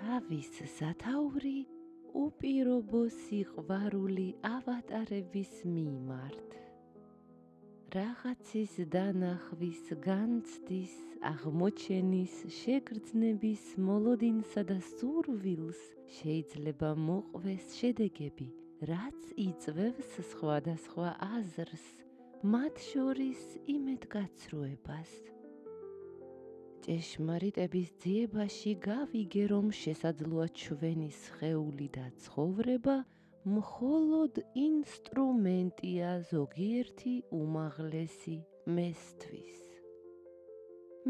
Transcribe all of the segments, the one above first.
თავის სათაური უპირობო სიყვარული ავატარების მიმართ. რაღაცის დანახვის, განცდის, აღმოჩენის, შეგრძნების მოლოდინსა და სურვილს შეიძლება მოყვეს შედეგები, რაც იწვევს სხვადასხვა აზრს, მათ შორის იმედგაცრუებას. ჭეშმარიტების ძიებაში გავიგე, რომ შესაძლოა ჩვენი სხეული და ცხოვრება მხოლოდ ინსტრუმენტია ზოგიერთი უმაღლესი მესთვის.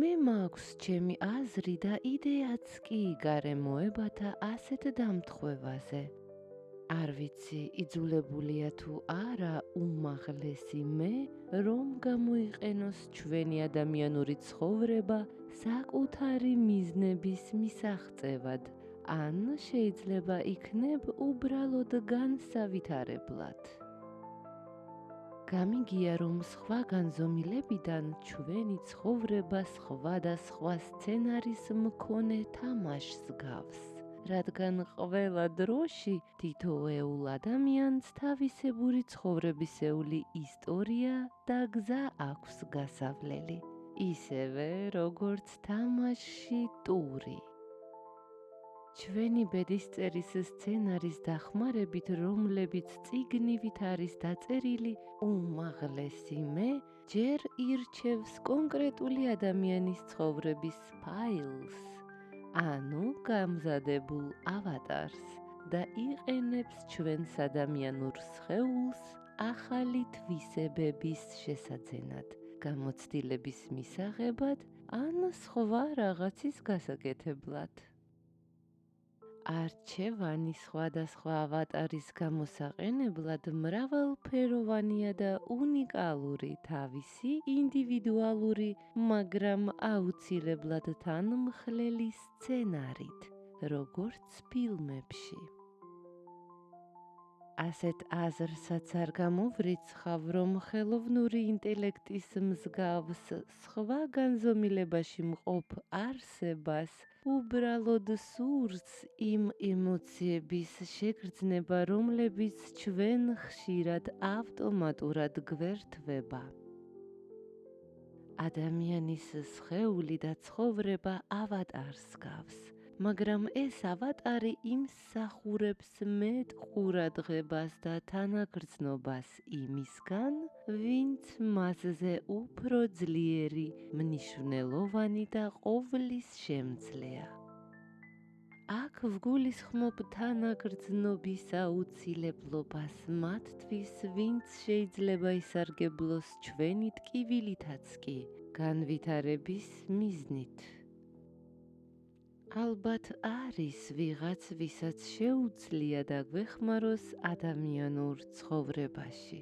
მე მაქვს ჩემი აზრი და იდეაც კი გარემოებათა ასეთ დამთხვევაზე. არ ვიცი, იძულებულია თუ არა უმაღლესი მე, რომ გამოიყენოს ჩვენი ადამიანური ცხოვრება საკუთარი მიზნების მისაღწევად, ან შეიძლება იქნებ უბრალოდ განსავითარებლად. გამიგია, რომ სხვა განზომილებიდან ჩვენი ცხოვრება სხვადასხვა სცენარის მქონე თამაშს გავს, რადგან ყველა დროში თითოეულ ადამიანს თავისებური ცხოვრებისეული ისტორია და გზა აქვს გასავლელი, ისევე როგორც თამაშში ტური. ჩვენი ბედისწერის სცენარის დახმარებით, რომლებიც წიგნივით არის დაწერილი, უმაღლესი მე ჯერ ირჩევს კონკრეტული ადამიანის ცხოვრების ფაილს, ანუ გამზადებულ ავატარს და იყენებს ჩვენს ადამიანურ სხეულს ახალი თვისებების შესაძენად, გამოცდილების მისაღებად ან სხვა რაღაცის გასაკეთებლად. არჩევანი სხვადასხვა ავატარის გამოსაყენებლად მრავალფეროვანია და უნიკალური თავისი ინდივიდუალური, მაგრამ აუცილებლად თანმხლელი სცენარით, როგორც ფილმებში. ასეთ აზრსაც არ გამოვრიცხავ, რომ ხელოვნური ინტელექტის მსგავს სხვა განზომილებაში მყოფ არსებას უბრალოდ სურს იმ ემოციების შეგრძნება, რომლებიც ჩვენ ხშირად ავტომატურად გვერთვება. ადამიანის სხეული და ცხოვრება ავატარს გავს, მაგრამ ეს ავატარი იმსახურებს მეტ ყურადღებას და თანაგრძნობას იმისგან, ვინც მასზე უფრო ძლიერი, მნიშვნელოვანი და ყოვლის შემძლეა. აქ ვგულისხმობ თანაგრძნობის აუცილებლობას მათთვის, ვინც შეიძლება ისარგებლოს ჩვენი ტკივილითაც კი, განვითარების მიზნით. ალბათ არის ვიღაც, ვისაც შეუძლია დაგვეხმაროს ადამიანურ ცხოვრებაში.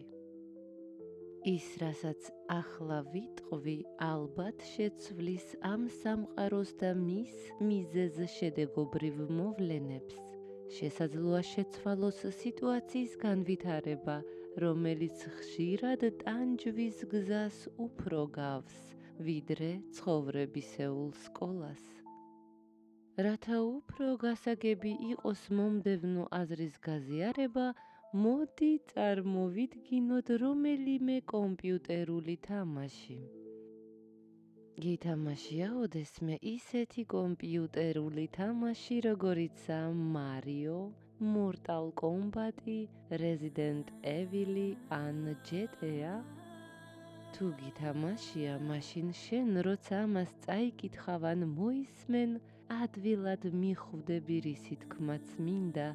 ის, რასაც ახლა ვიტყვი, ალბათ შეცვლის ამ სამყაროს და მის მიზეზ-შედეგობრივ მოვლენებს. შესაძლოა შეცვალოს სიტუაციის განვითარება, რომელიც ხშირად ტანჯვის გზას უფრო გავს, ვიდრე ცხოვრებისეულ სკოლას. რათა უფრო გასაგები იყოს მომდევნო აზრის გაზიარება, მოდი წარმოვიდგინოთ რომელიმე კომპიუტერული თამაში. გითამაშია ოდესმე ისეთი კომპიუტერული თამაში, როგორიცაა Mario, Mortal Kombat, Resident Evil ან GTA? თუ გითამაშია, მაშინ შენ როცა ამას წაიკითხავ ან მოისმენ, ადვილად მიხვდები რისი თქმაც მინდა,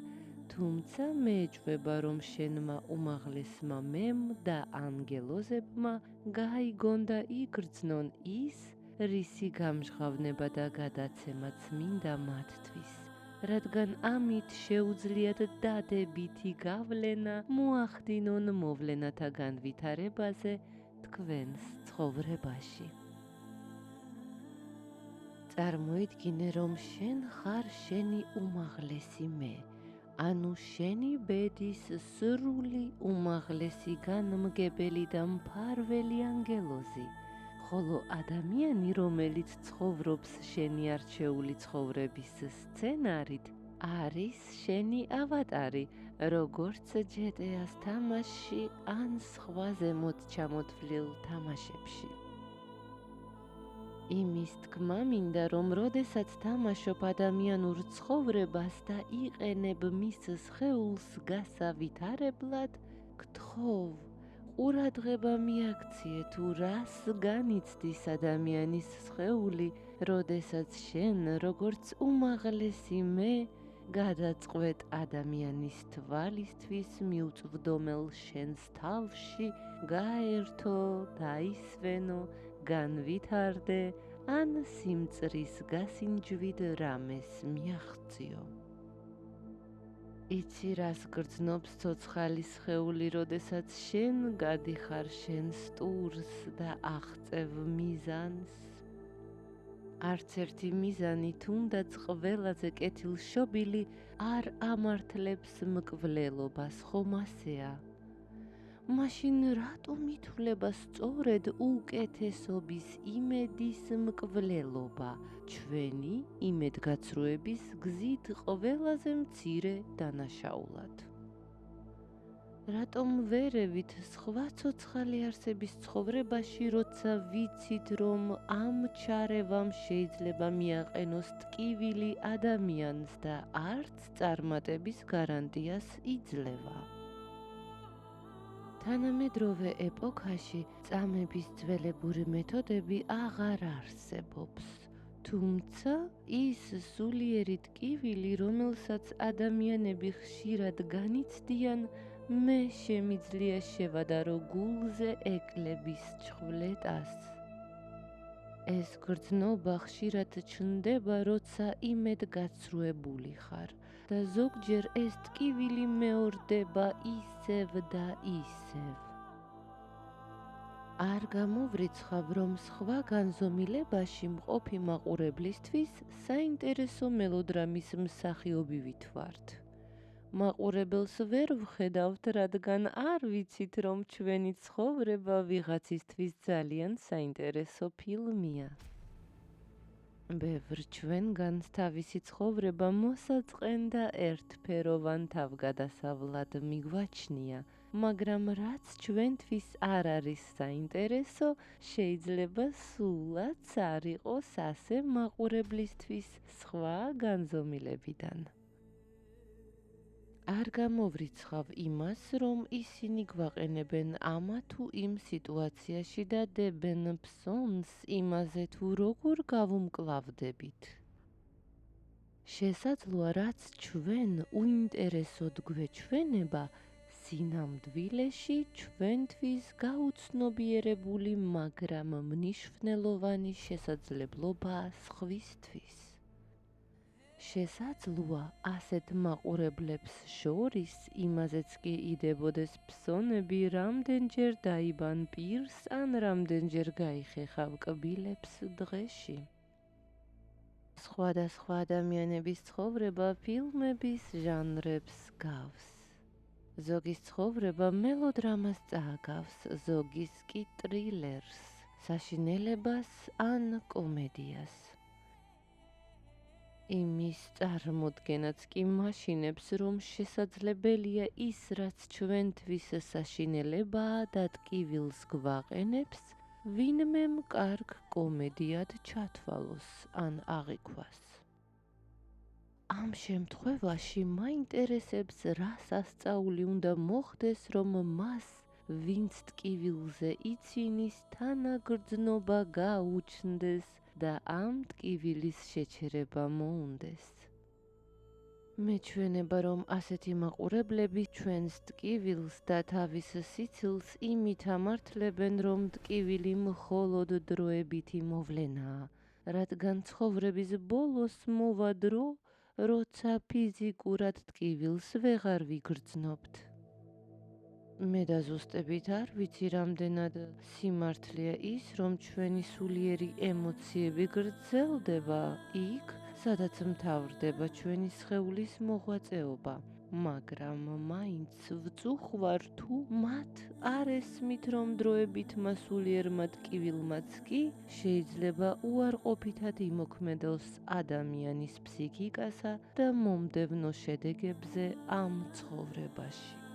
თუმცა მეეჭვება, რომ შენმა უმაღლესმა მემ და ანგელოზებმა გაიგონ და იგრძნონ ის, რისი გამჟღავნება და გადაცემაც მინდა მათთვის, რადგან ამით შეუძლიათ დადებითი გავლენა მოახდინონ მოვლენათა განვითარებაზე თქვენს ცხოვრებაში. წარმოიდგინე, რომ შენ ხარ შენი უმაღლესი მე, ანუ შენი ბედის სრული უმაღლესი განმგებელი და მფარველი ანგელოზი, ხოლო ადამიანი, რომელიც ცხოვრობს შენი არჩეული ცხოვრების სცენარით, არის შენი ავატარი, როგორც GTA-ს თამაშში ან სხვა ზემოთ ჩამოთვლილ თამაშებში. იმის თქმა მინდა, რომ როდესაც თამაშობ ადამიანურ ცხოვრებას და იყენებ მის სხეულს გასავითარებლად, გთხოვ, ყურადღება მიაქციე თუ რას განიცდის ადამიანის სხეული, როდესაც შენ, როგორც უმაღლესი მე, გადაწყვეტ ადამიანის თვალისთვის მიუწვდომელ შენს თავში გაერთო, დაისვენო, განვითარდე, ან სიმწრის გასინჯვით რამეს მიაღწიო. იცი რას გრძნობს ცოცხალი სხეული, როდესაც შენ გადიხარ შენ სტურს და აღწევ მიზანს? არც ერთი მიზანი, თუნდაც ყველაზე კეთილშობილი, არ ამართლებს მკვლელობას, ხომ ასეა? მაშინ რატომ ითვლება სწორედ უკეთესობის იმედის მკვლელობა, ჩვენი იმედგაცრუების გზით ყველაზე მცირე დანაშაულად? რატომ ვერევით სხვა ცოცხალი არსების ცხოვრებაში, როცა ვიცით, რომ ამ ჩარევამ შეიძლება მიაყენოს ტკივილი ადამიანს და არც წარმატების გარანტიას იძლევა? თანამედროვე ეპოქაში წამების ძველებური მეთოდები აღარ არსებობს, თუმცა ის სულიერი ტკივილი, რომელსაც ადამიანები ხშირად განიცდიან, მე შემიძლია შევადარო გულზე ეკლების ჩხვლეტას. ეს გრძნობა ხშირად ჩნდება, როცა იმედგაცრუებული ხარ და ზოგჯერ ეს ტკივილი მეორდება ისევ და ისევ. არ გამოვრიცხავ, რომ სხვა განზომილებაში მყოფი მაყურებლისთვის საინტერესო მელოდრამის მსახიობივით ვართ. მაყურებელს ვერ ვხედავთ, რადგან არ ვიცით, რომ ჩვენი ცხოვრება ვიღაცისთვის ძალიან საინტერესო ფილმია. ბევრ ჩვენგანს თავისი ცხოვრება მოსაწყენ და ერთფეროვან თავგადასავლად მიგვაჩნია, მაგრამ რაც ჩვენთვის არ არის საინტერესო, შეიძლება სულაც არ იყოს ასე მაყურებლისთვის სხვა განზომილებიდან. არ გამოვრიცხავ იმას, რომ ისინი გვაყენებენ ამა თუ იმ სიტუაციაში და დებენ ფსონს იმაზე, თუ როგორ გავუმკლავდებით. შესაძლოა, რაც ჩვენ უინტერესოდ გვეჩვენება, სინამდვილეში ჩვენთვის გაუცნობიერებული, მაგრამ მნიშვნელოვანი შესაძლებლობაა სხვისთვის. შესაძლოა, ასეთ მაყურებლებს შორის იმაზეც კი იდებოდეს ფსონები, რამდენჯერ დაიბან პირს ან რამდენჯერ გაიხეხავ კბილებს დღეში. სხვადასხვა ადამიანების ცხოვრება ფილმების ჟანრებს გავს. ზოგის ცხოვრება მელოდრამას წააგავს, ზოგის კი ტრილერს, საშინელებას ან კომედიას. იმის წარმოდგენაც კი მაშინებს, რომ შესაძლებელია ის, რაც ჩვენთვის საშინელებაა და ტკივილს გვაყენებს, ვინმემ კარგ კომედიად ჩათვალოს ან აღიქვას. ამ შემთხვევაში მაინტერესებს, რა სასწაული უნდა მოხდეს, რომ მას, ვინც ტკივილზე იცინის, თანაგრძნობა გაუჩნდეს და ამ ტკივილის შეჩერება მოუნდეს. მეჩვენება, რომ ასეთი მაყურებლები ჩვენს ტკივილს და თავის სიცილს იმით ამართლებენ, რომ ტკივილი მხოლოდ დროებითი მოვლენაა, რადგან ცხოვრების ბოლოს მოვა დრო, როცა ფიზიკურად ტკივილს ვეღარ ვიგრძნობთ. მე დაზუსტებით არ ვიცი, რამდენად სიმართლეა ის, რომ ჩვენი სულიერი ემოციები გრძელდება იქ, სადაც მთავრდება ჩვენი სხეულის მოღვაწეობა. მაგრამ მაინც ვწუხვარ თუ მათ არ ესმით, რომ დროებით მასულიერმა ტკივილმაც კი შეიძლება უარყოფითად იმოქმედოს ადამიანის ფსიქიკასა და მომდევნო შედეგებზე ამ ცხოვრებაში.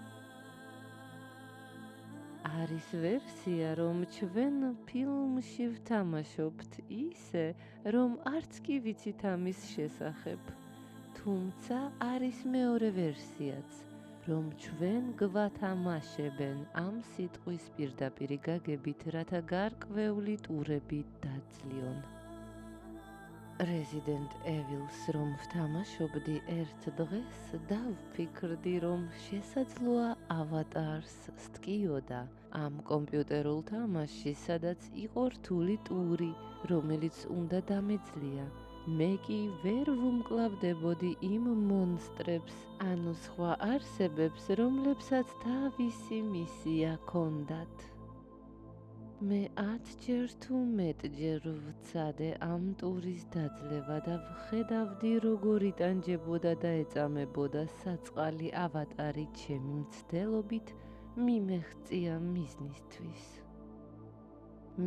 არის ვერსია, რომ ჩვენ ფილმში ვთამაშობთ ისე, რომ არც კი ვიცით ამის შესახებ. თუმცა არის მეორე ვერსიაც, რომ ჩვენ გვათამაშებენ ამ სიტყვის პირდაპირი გაგებით, რათა გარკვეული ტურები დაძლიონ. Resident Evil-ს რომ ვთამაშობდი ერთ დღეს, დავფიქრდი, რომ შესაძლოა ავატარს სტკიოდა ამ კომპიუტერულ თამაშში, სადაც იყო რთული ტური, რომელიც უნდა დამეძლია. მე კი ვერ ვუმკლავდებოდი იმ მონსტრებს, ანუ სხვა არსებებს, რომლებსაც თავისი მისია ჰქონდათ. მე 10-ჯერ თუ მეტჯერ ვცადე ამ ტურის დაძლევა და ვხედავდი, როგორ იტანჯებოდა და ეწამებოდა საწყალი ავატარი ჩემი მცდელობით მიმეღწია მიზნისთვის.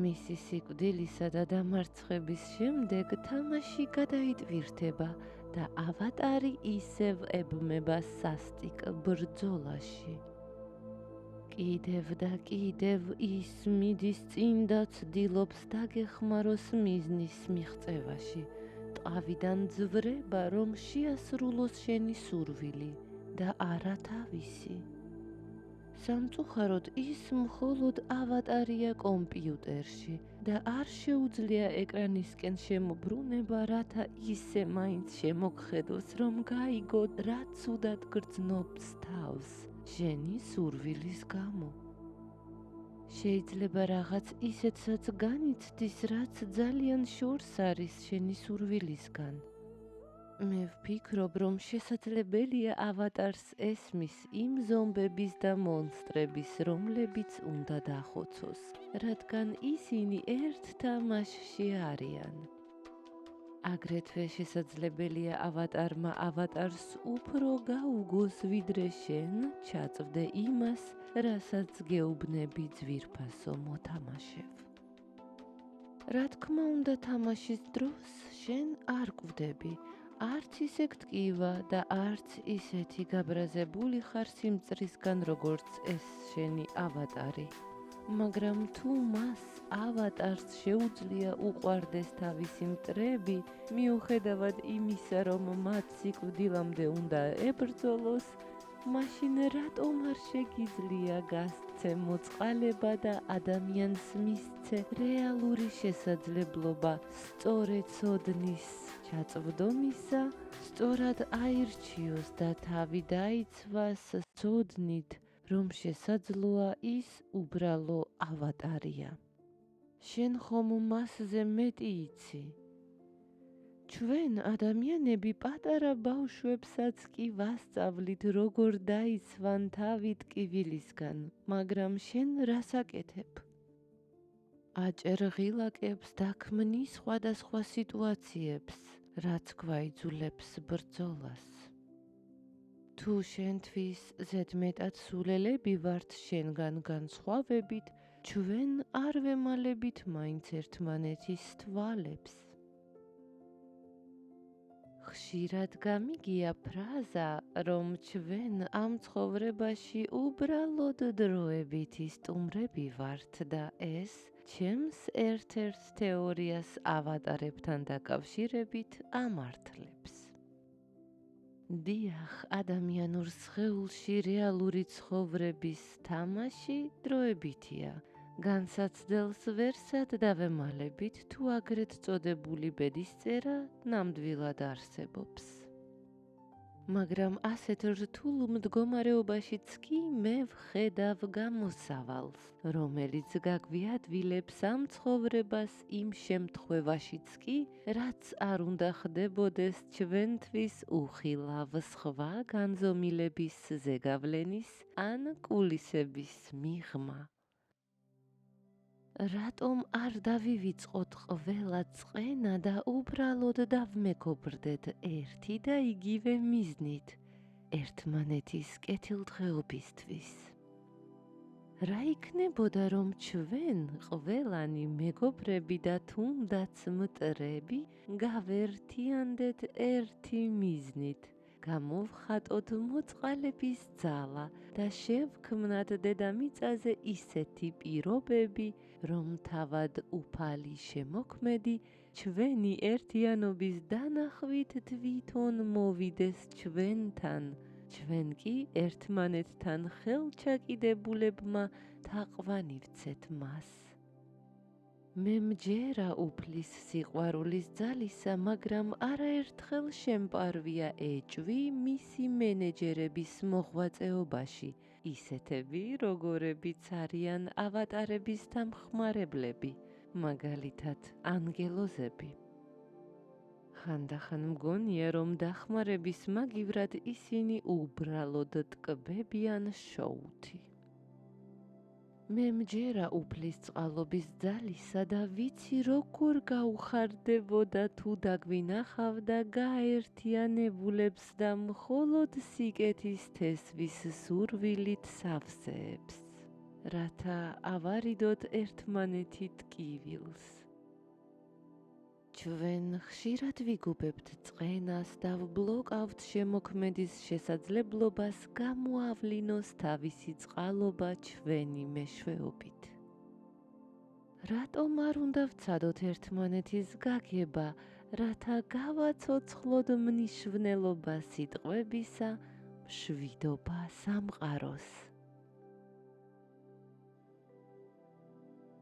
მისი სიკვდილისა და დამარცხების შემდეგ თამაში გადაიტვირთება და ავატარი ისევ ებმება სასტიკ ბრძოლაში. კიდევ და კიდევ ის მიდის წინ და ცდილობს დაგეხმაროს მიზნის მიღწევაში. ტყავიდან ძვრება, რომ შეასრულოს შენი სურვილი და არა თავისი. სამწუხაროდ ის მხოლოდ ავატარია კომპიუტერში და არ შეუძლია ეკრანისკენ შემოbrუნება, რათა ისე მაინც შემოგხედოს, რომ გაიგო, რა ცუდად გრძნობს თავს შენი სურვილის გამო. შეიძლება რაღაც ისეთსაც განიცდის, რაც ძალიან შორს არის შენი სურვილისგან. მე ვფიქრობ, რომ შესაძლებელია ავატარს ესმის იმ ზომბების და მონსტრების, რომლებიც უნდა დახოცოს, რადგან ისინი ერთ თამაშში არიან. აგრეთვე შესაძლებელია ავატარმა ავატარს უფრო გაუგოს, ვიდრე შენ ჩაწვდე იმას, რასაც გეუბნები ძვირფასო მოთამაშევ. რა თქმა უნდა, თამაშის დროს შენ არ კვდები, არც ისე გტკივა და არც ისეთი გაბრაზებული ხარ სიმწრისგან, როგორც ეს შენი ავატარი. მაგრამ თუ მას ავატარს შეუძლია უყვარდეს თავისი მტრები, მიუხედავად იმისა, რომ მათ სიკვდილამდე უნდა ებრძოლოს, მაშინ რატომ არ შეგიძლია გასცე მოწყალება და ადამიანს მისცე რეალური შესაძლებლობა სწორე ცოდნის ჩაწვდომისა, სწორად აირჩიოს და თავი დაიცვას ცოდნით, რომ შესაძლოა ის უბრალო ავატარია. შენ ხომ მასზე მეტი იცი? ჩვენ ადამიანები პატარა ბავშვებსაც კი ვასწავლით, როგორ დაიცვან თავი ტკივილისგან, მაგრამ შენ რას აკეთებ? აჭერ ღილაკებს და ქმნი სხვადასხვა სიტუაციებს, რაც გვაიძულებს ბრძოლას. თუ შენთვის ზედმეტად სულელები ვართ შენგან განსხვავებით, ჩვენ არ ვემალებით მაინც ერთმანეთის თვალებს. ხშირად გამიგია ფრაზა, რომ ჩვენ ამ ცხოვრებაში უბრალოდ დროებითი სტუმრები ვართ და ეს ჩემს ერთ-ერთ თეორიას ავატარებთან დაკავშირებით ამართლებს. დიახ, ადამიანურ სხეულში რეალური ცხოვრების თამაში დროებითია. განსაცდელს ვერსად დავემალებით, თუ აგრეთ წოდებული ბედისწერა ნამდვილად არსებობს. მაგრამ ასეთ რთულ მდგომარეობაშიც კი მე ვხედავ გამოსავალს, რომელიც გაგვიადვილებს ამ ცხოვრებას იმ შემთხვევაშიც კი, რაც არ უნდა ხდებოდეს ჩვენთვის უხილავ სხვა განზომილების ზეგავლენის ან კულისების მიღმა. რატომ არ დავივიწყოთ ყველა წყენა და უბრალოდ დავმეგობრდეთ ერთი და იგივე მიზნით? ერთმანეთის კეთილდღეობისთვის. რა იქნებოდა რომ ჩვენ ყველანი მეგობრები და თუნდაც მტრები გავერთიანდეთ ერთი მიზნით, გამოვხატოთ მოწყალების ძალა და შევქმნათ დედამიწაზე ისეთი პირობები, რომ თავად უფალი შემოქმედი ჩვენი ერთიანობის დანახვით თვითონ მოვიდეს ჩვენთან, ჩვენ კი ერთმანეთთან ხელჩაკიდებულებმა თაყვანივცეთ მას. მე მჯერა უფლის სიყვარულის ძალისა, მაგრამ არაერთხელ შემპარვია ეჭვი მისი მენეჯერების მოღვაწეობაში, ისეთები, როგორებიც არიან ავატარების დამხმარებლები, მაგალითად ანგელოზები. ხანდახან მგონია, რომ დახმარების მაგივრად ისინი უბრალოდ ტკბებიან შოუთი. მე მჯერა უფლის წყალობის ძალისა და ვიცი როგორ გაუხარდებოდა თუ დაგვინახავდა გაერთიანებულებს და მხოლოდ სიკეთის თესვის სურვილით სავსეებს, რათა ავარიდოთ ერთმანეთი ტკივილს. ჩვენ ხშირად ვიგუბებთ წყენას და ვბლოკავთ შემოქმედის შესაძლებლობას გამოავლინოს თავისი წყალობა ჩვენი მეშვეობით. რატომ არ უნდა ვცადოთ ერთმანეთის გაგება, რათა გავაცოცხლოთ მნიშვნელობა სიტყვებისა, მშვიდობა სამყაროს.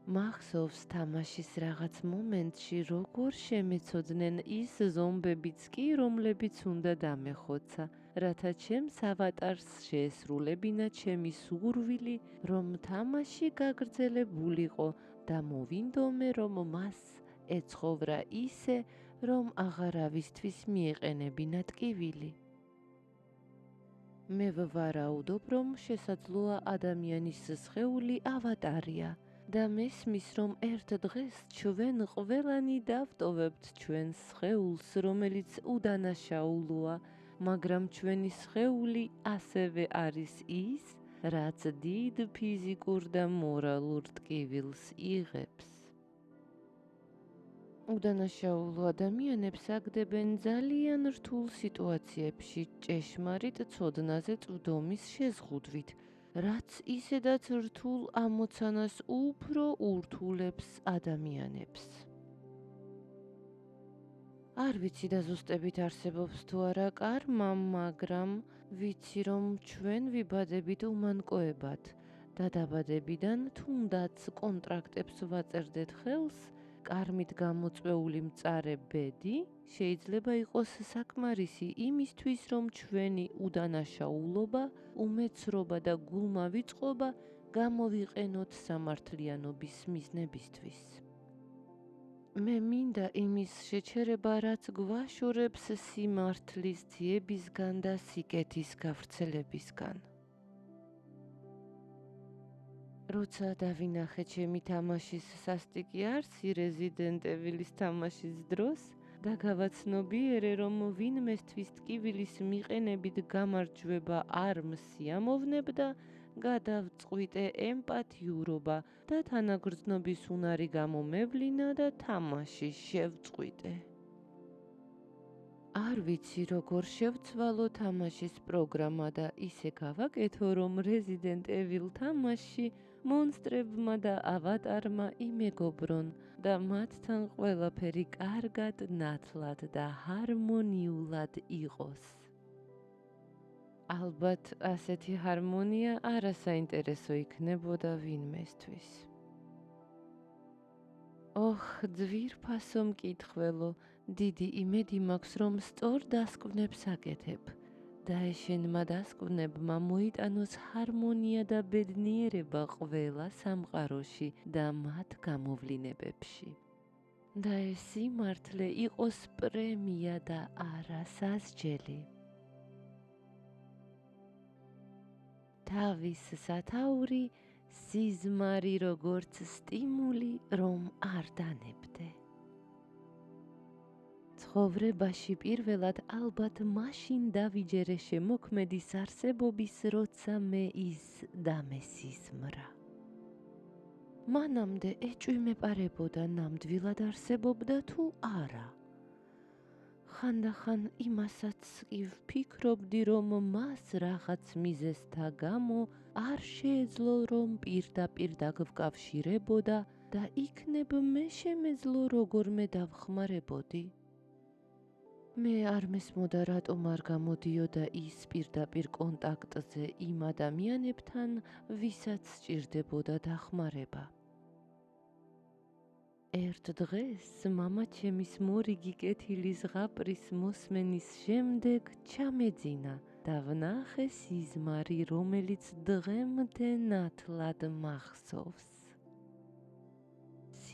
მახსოვს თამაშის რაღაც მომენტში როგორ შემეცოდნენ ის ზომბებიც კი, რომლებიც უნდა დამეხოცა, რათა ჩემს ავატარს შეესრულებინა ჩემი სურვილი, რომ თამაში გაგრძელებულიყო და მოვინდომე, რომ მას ეცხოვრა ისე, რომ აღარავისთვის მიეყენებინა ტკივილი. მე ვვარაუდობ, რომ შესაძლოა ადამიანის სხეული ავატარია და მესმის, რომ ერთ დღეს ჩვენ ყველანი დავტოვებთ ჩვენს სხეულს, რომელიც უდანაშაულოა, მაგრამ ჩვენი სხეული ასევე არის ის, რაც დიდ ფიზიკურ და მორალურ ტკივილს იღებს. უდანაშაულო ადამიანებს აგდებენ ძალიან რთულ სიტუაციებში ჭეშმარიტ ცოდნაზე წვდომის შეზღუდვით, რაც ისედაც რთულ ამოცანას უფრო ურთულებს ადამიანებს. არ ვიცი დაზუსტებით არსებობს თუ არა კარმა, მაგრამ ვიცი, რომ ჩვენ ვიბადებით უმანკოებად და დაბადებიდან თუნდაც კონტრაქტებს ვაწერდეთ ხელს, კარმით გამოწვეული მწარე ბედი შეიძლება იყოს საკმარისი იმისთვის, რომ ჩვენი უდანაშაულობა, უმეცრობა და გულმავიწყობა გამოვიყენოთ სამართლიანობის მიზნებისთვის. მე მინდა იმის შეჩერება, რაც გვაშორებს სიმართლის ძიებისგან და სიკეთის გავრცელებისგან. როცა დავინახე ჩემი თამაშის სასტიკი არსი Resident Evil-ის თამაშის დროს და გავაცნობიერე, რომ ვინმესთვის ტკივილის მიყენებით გამარჯვება არ მსიამოვნებდა, გადავწყვიტე ემპათიურობა და თანაგრძნობის უნარი გამომევლინა და თამაში შევწყვიტე. არ ვიცი როგორ შევცვალო თამაშის პროგრამა და ისე გავაკეთო, რომ Resident Evil თამაში მონსტრებმა და ავატარმა იმეგობრონ და მათთან ყველაფერი კარგად, ნათლად და ჰარმონიულად იყოს. ალბათ ასეთი ჰარმონია არასაინტერესო იქნებოდა ვინმესთვის. ოხ, ძვირფასო მკითხველო, დიდი იმედი მაქვს, რომ სწორ დასკვნებს აკეთებ და ეშენმა დასკვნებმა მოიტანოს ჰარმონია და ბედნიერება ყველა სამყაროში და მათ გამოვლინებებში. და ეს სიმართლე იყოს პრემია და არა სასჯელი. თავის სათაური სიზმარი როგორც სტიმული, რომ არ დანებდე. ცხოვრებაში პირველად ალბათ მაშინ დავიჯერე შემოქმედის არსებობის, როცა მე ის დამესიზმრა. მანამდე ეჭვმეპარებოდა ნამდვილად არსებობდა თუ არა. ხანდახან იმასაც კი ვფიქრობდი, რომ მას რაღაც მიზეზთა გამო არ შეეძლო, რომ პირდაპირ დაგვკავშირებოდა და იქნებ მე შემეძლო როგორმე დავხმარებოდი. მე არ მესმოდა, რატომ არ გამოდიოდა ის პირდაპირ კონტაქტზე იმ ადამიანებთან, ვისაც სჭირდებოდა დახმარება. ერთ დღეს მამაჩემის მორიგი კეთილი ზღაპრის მოსმენის შემდეგ ჩამეძინა და ვნახე სიზმარი, რომელიც დღემდე ნათლად მახსოვს.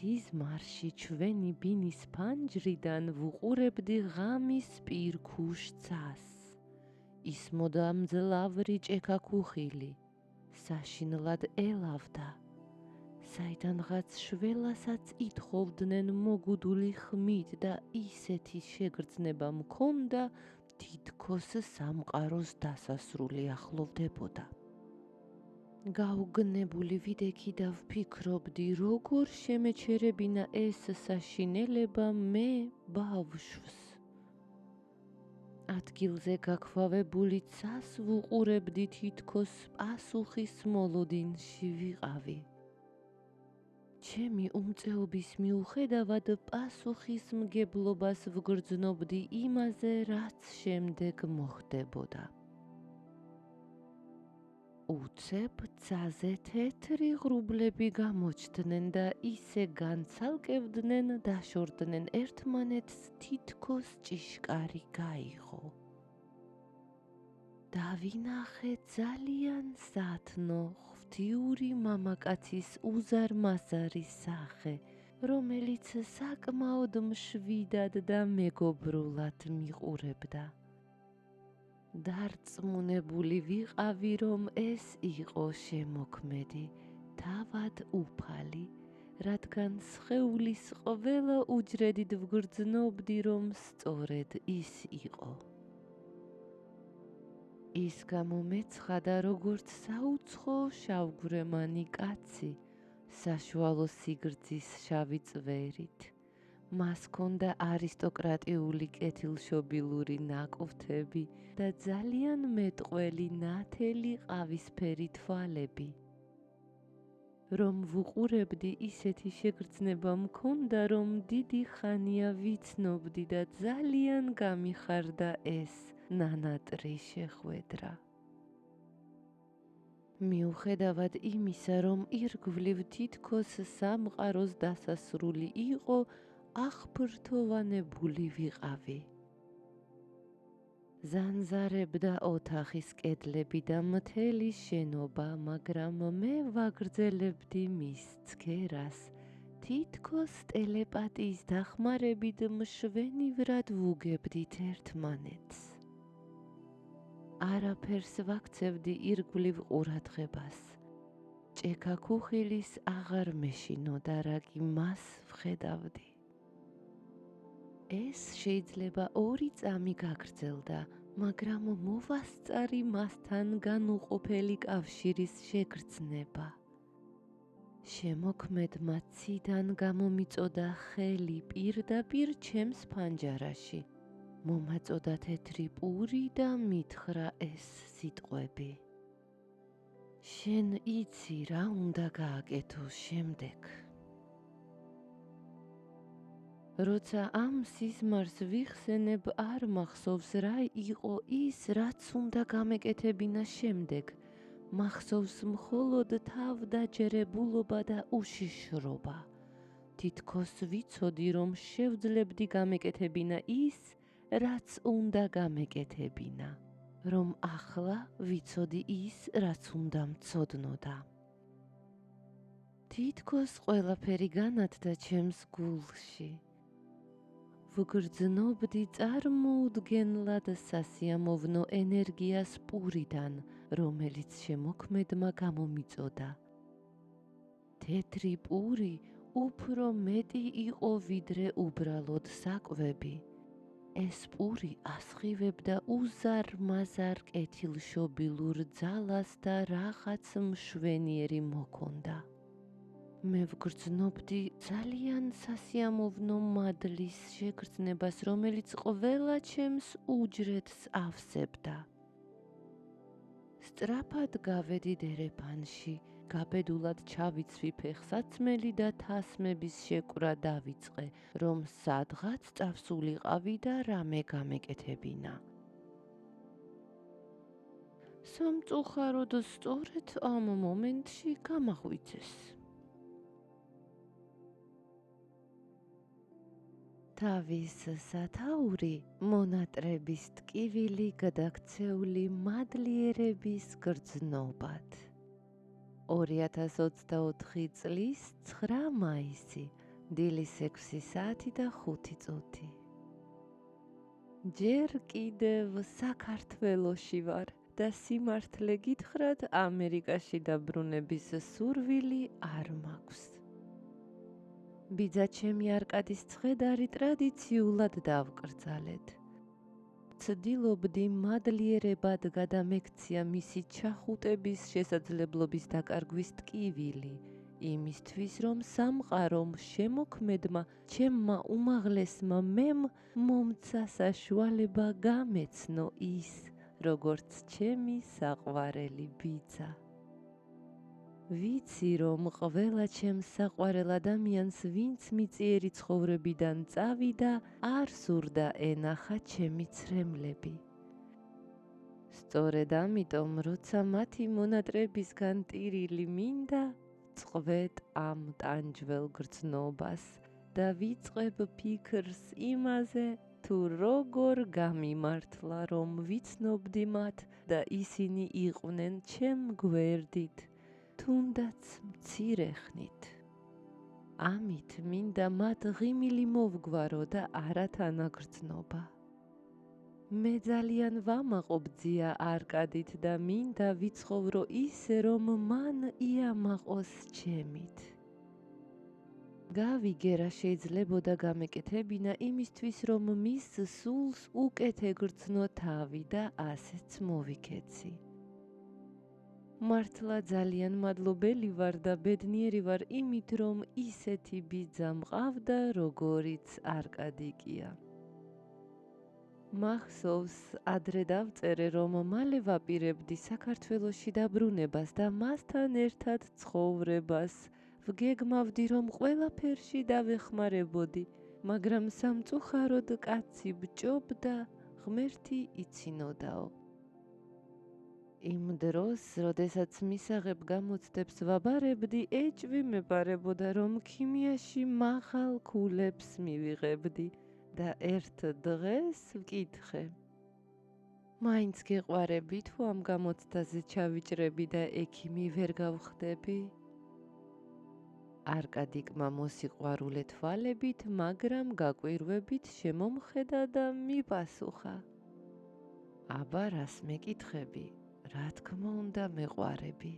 სიზმარში ჩვენი ბინის ფანჯრიდან ვუყურებდი ღამის პირქუშ ცას. ის მუდამ ძლავრი ჭექაქუხილი, საშინლად ელავდა. საიდანღაც შველასაც ითხოვდნენ მოგუდული ხმით და ისეთი შეგრძნება მქონდა, თითქოს სამყაროს დასასრული ახლოვდებოდა. გაუგნებული ვიდექი და ვფიქრობდი, როგორ შემეჩერებინა ეს საშინელება მე ბავშვს. ადგილზე გაქვავებული ცას ვუყურებდი, თითქოს პასუხის მოლოდინში ვიყავი. ჩემი უმწეობის მიუხედავად პასუხისმგებლობას ვგრძნობდი იმაზე, რაც შემდეგ მოხდებოდა. უცებ ცაზე თეთრი ღრუბლები გამოჩნდნენ და ისე განცალკევდნენ, დაშორდნენ ერთმანეთს, თითქოს ჭიშკარი გაიღო. დავინახე ძალიან სათნო, ღვთიური მამაკაცის უზარმაზარი სახე, რომელიც საკმაოდ მშვიდად და მეგობრულად მიყურებდა. დარწმუნებული ვიყავი, რომ ეს იყო შემოქმედი, თავად უფალი, რადგან სხეულის ყველა უჯრედით ვგრძნობდი, რომ სწორედ ის იყო. ის გამომეცხადა როგორც საუცხო შავგვრემანი კაცი, საშუალო სიგრძის შავი წვერით. მას ჰქონდა არისტოკრატიული კეთილშობილური ნაკვთები და ძალიან მეტყველი ნათელი ყავისფერი თვალები. რომ ვუყურებდი, ისეთი შეგრძნება მქონდა, რომ დიდი ხანია ვიცნობდი და ძალიან გამიხარდა ეს ნანატრი შეხვედრა. მიუხედავად იმისა, რომ ირგვლივ თითქოს სამყაროს დასასრული იყო, აღფრთოვანებული ვიყავი. ზანზარებდა ოთახის კედლები და მთელი შენობა, მაგრამ მე ვაგრძელებდი მის ცქერას, თითქოს ტელეპათიის დახმარებით მშვენივრად ვუგებდით ერთმანეთს. არაფერს ვაქცევდი ირგვლივ ყურადღებას. ჭექაქუხილის აღარ მეშინოდა, რა კი მას ვხედავდი. ეს შეიძლება 2 წამი გაგრძელდა, მაგრამ მოვასწარი მასთან განუყოფელი კავშირის შეგრძნება. შემოქმედმა ციდან გამომიწოდა ხელი პირდაპირ ჩემს ფანჯარაში. მომაწოდა თეთრი პური და მითხრა ეს სიტყვები. შენ იცი რა უნდა გააკეთო შემდეგ. როცა ამ სიზმარს ვიხსენებ, არ მახსოვს რა იყო ის, რაც უნდა გამეკეთებინა შემდეგ. მახსოვს მხოლოდ თავდაჯერებულობა და უშიშრობა. თითქოს ვიცოდი, რომ შევძლებდი გამეკეთებინა ის, რაც უნდა გამეკეთებინა. რომ ახლა ვიცოდი ის, რაც უნდა მცოდნოდა. თითქოს ყველაფერი განათდა ჩემს გულში. ვგრძნობდი წარმოუდგენლად სასიამოვნო ენერგიას პურიდან, რომელიც შემოქმედმა გამომიწოდა. თეთრი პური უფრო მეტი იყო, ვიდრე უბრალოდ საკვები. ეს პური ასხივებდა უზარ-მაზარ კეთილშობილურ ძალას და რაღაც მშვენიერი მოქონდა. მე ვგრძნობდი ძალიან სასიამოვნო მადლის შეგრძნებას, რომელიც ყველა ჩემს უჯრედს ავსებდა. სწრაფად გავედი დერეფანში, გაბედულად ჩავიცვი ფეხსაცმელი და თასმების შეკვრა დავიწყე, რომ სადღაც წავსულიყავი და რამე გამეკეთებინა. სამწუხაროდ სწორედ ამ მომენტში გამაღვიძეს. თავის სათაური მონატრების ტკივილი გადაქცეული მადლიერების გრძნობად. 2024 წლის 9 მაისი, დილის 6 საათი და 5 წუთი. ჯერ კიდევ საქართველოში ვარ და სიმართლე გითხრათ, ამერიკაში დაბრუნების სურვილი არ მაქვს. ბიძა ჩემი არკადის ცხედარი ტრადიციულად დავკრძალეთ. ცდილობდი მადლიერებად გადამექცია მისი ჩახუტების შესაძლებლობის დაკარგვის ტკივილი, იმისთვის რომ სამყარომ შემოქმედმა ჩემმა უმაღლესმა მემ მომცა საშუალება გამეცნო ის, როგორც ჩემი საყვარელი ბიძა. ვიცი, რომ ყველა ჩემს საყვარელ ადამიანს, ვინც მიწიერი ცხოვრებიდან წავიდა, არ სურდა ენახა ჩემი ცრემლები. სწორედ ამიტომ, როცა მათი მონატრებისგან ტირილი მინდა, წყვეთ ამ ტანჯველ გრძნობას და ვიწყებ ფიქრს იმაზე, თუ როგორ გამიმართლა, რომ ვიცნობდი მათ და ისინი იყვნენ ჩემ გვერდით, თუნდაც მცირე ხნით. ამით მინდა მათ ღიმილი მოვგვარო და არა თანაგრძნობა. მე ძალიან ვამაყობ ძია არკადით და მინდა ვიცხოვრო ისე, რომ მან იამაყოს ჩემით. გავიგე რა შეიძლებოდა გამეკეთებინა იმისთვის, რომ მის სულს უკეთ ეგრძნო თავი და ასეც მოვიქეცი. მართლა ძალიან მადლობელი ვარ და ბედნიერი ვარ იმით, რომ ისეთი ბიძა მყავდა, როგორიც არკადიკია. მახსოვს, ადრე დავწერე, რომ მალე ვაპირებდი საქართველოში დაბრუნებას და მასთან ერთად ცხოვრებას. ვგეგმავდი, რომ ყველაფერში დავეხმარებოდი, მაგრამ სამწუხაროდ კაცი ბჭობდა, ღმერთი იცინოდაო. იმ დროს, როდესაც მისაღებ გამოცდებს ვაბარებდი, ეჭვი მეპარებოდა, რომ ქიმიაში მაღალ ქულებს მივიღებდი და ერთ დღეს ვკითხე. მაინც გეყვარები თუ ამ გამოცდაზე ჩავიჭრები და ექიმი ვერ გავხდები? არკადიკმა მოსიყვარულე თვალებით, მაგრამ გაკვირვებით შემომხედა და მიპასუხა. აბა რას მეკითხები? რა თქმა უნდა მეყვარები.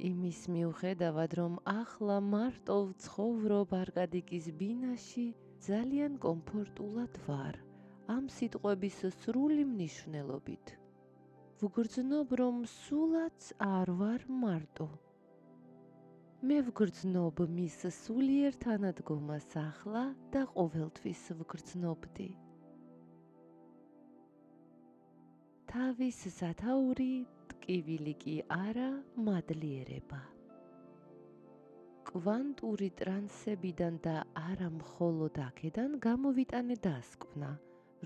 იმის მიუხედავად, რომ ახლა მარტო ვცხოვრობ არკადიკის ბინაში, ძალიან კომფორტულად ვარ, ამ სიტყვების სრული მნიშვნელობით. ვგრძნობ, რომ სულაც არ ვარ მარტო. მე ვგრძნობ მის სულიერ თანადგომას ახლა და ყოველთვის ვგრძნობდი. თავის სათაური ტკივილი კი არა, მადლიერება. კვანტური ტრანსებიდან და არა მხოლოდ აქედან გამოვიტანე დასკვნა,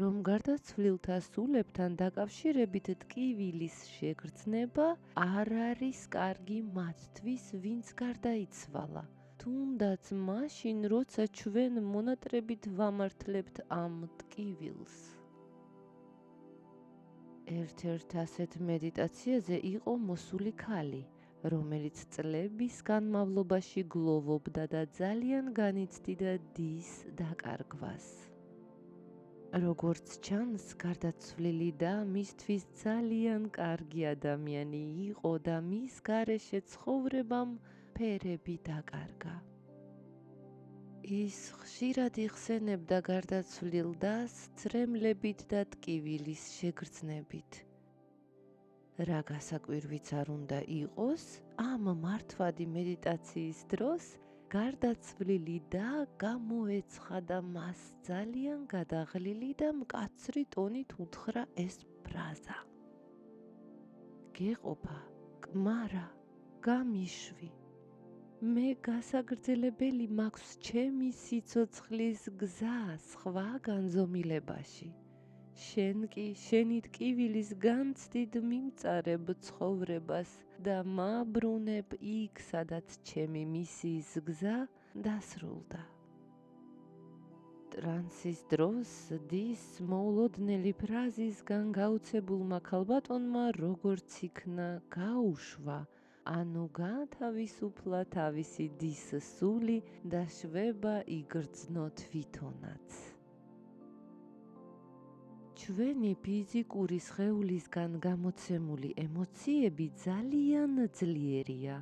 რომ გარდაცვლილთა სულებთან დაკავშირებით ტკივილის შეგრძნება არ არის კარგი მათთვის, ვინც გარდაიცვალა, თუნდაც მაშინ, როცა ჩვენ მონატრებით ვამართლებთ ამ ტკივილს. ერთ-ერთ ასეთ მედიტაციაზე იყო მოსული ქალი, რომელიც წლების განმავლობაში გლოვობდა და ძალიან განიცდიდა დის დაკარგვას. როგორც ჩანს, გარდაცვლილი და მისთვის ძალიან კარგი ადამიანი იყო და მის გარეშე ცხოვრებამ ფერები დაკარგა. ის ხშირად იხსენებდა გარდაცვლილ დას ცრემლებით და ტკივილის შეგრძნებით. რა გასაკვირვიც არ უნდა იყოს, ამ მართვადი მედიტაციის დროს გარდაცვლილი და გამოეცხადა მას ძალიან გადაღლილი და მკაცრი ტონით უთხრა ეს ფრაზა. გეყოფა, კმარა, გამიშვი. მე გასაგრძელებელი მაქვს ჩემი სიცოცხლის გზა სხვა განზომილებაში. შენ კი შენი ტკივილის განცდით მიმწარებ ცხოვრებას და მაბრუნებ იქ, სადაც ჩემი მისიის გზა დასრულდა. ტრანსის დროს დის მოულოდნელი ფრაზისგან გაუცებულმა ქალბატონმა როგორც იქნა გაუშვა, ანუ გაათავისუფლა თავისი დის სული და შვება იგრძნო თვითონაც. ჩვენი ფიზიკური სხეულისგან გამოცემული ემოციები ძალიან ძლიერია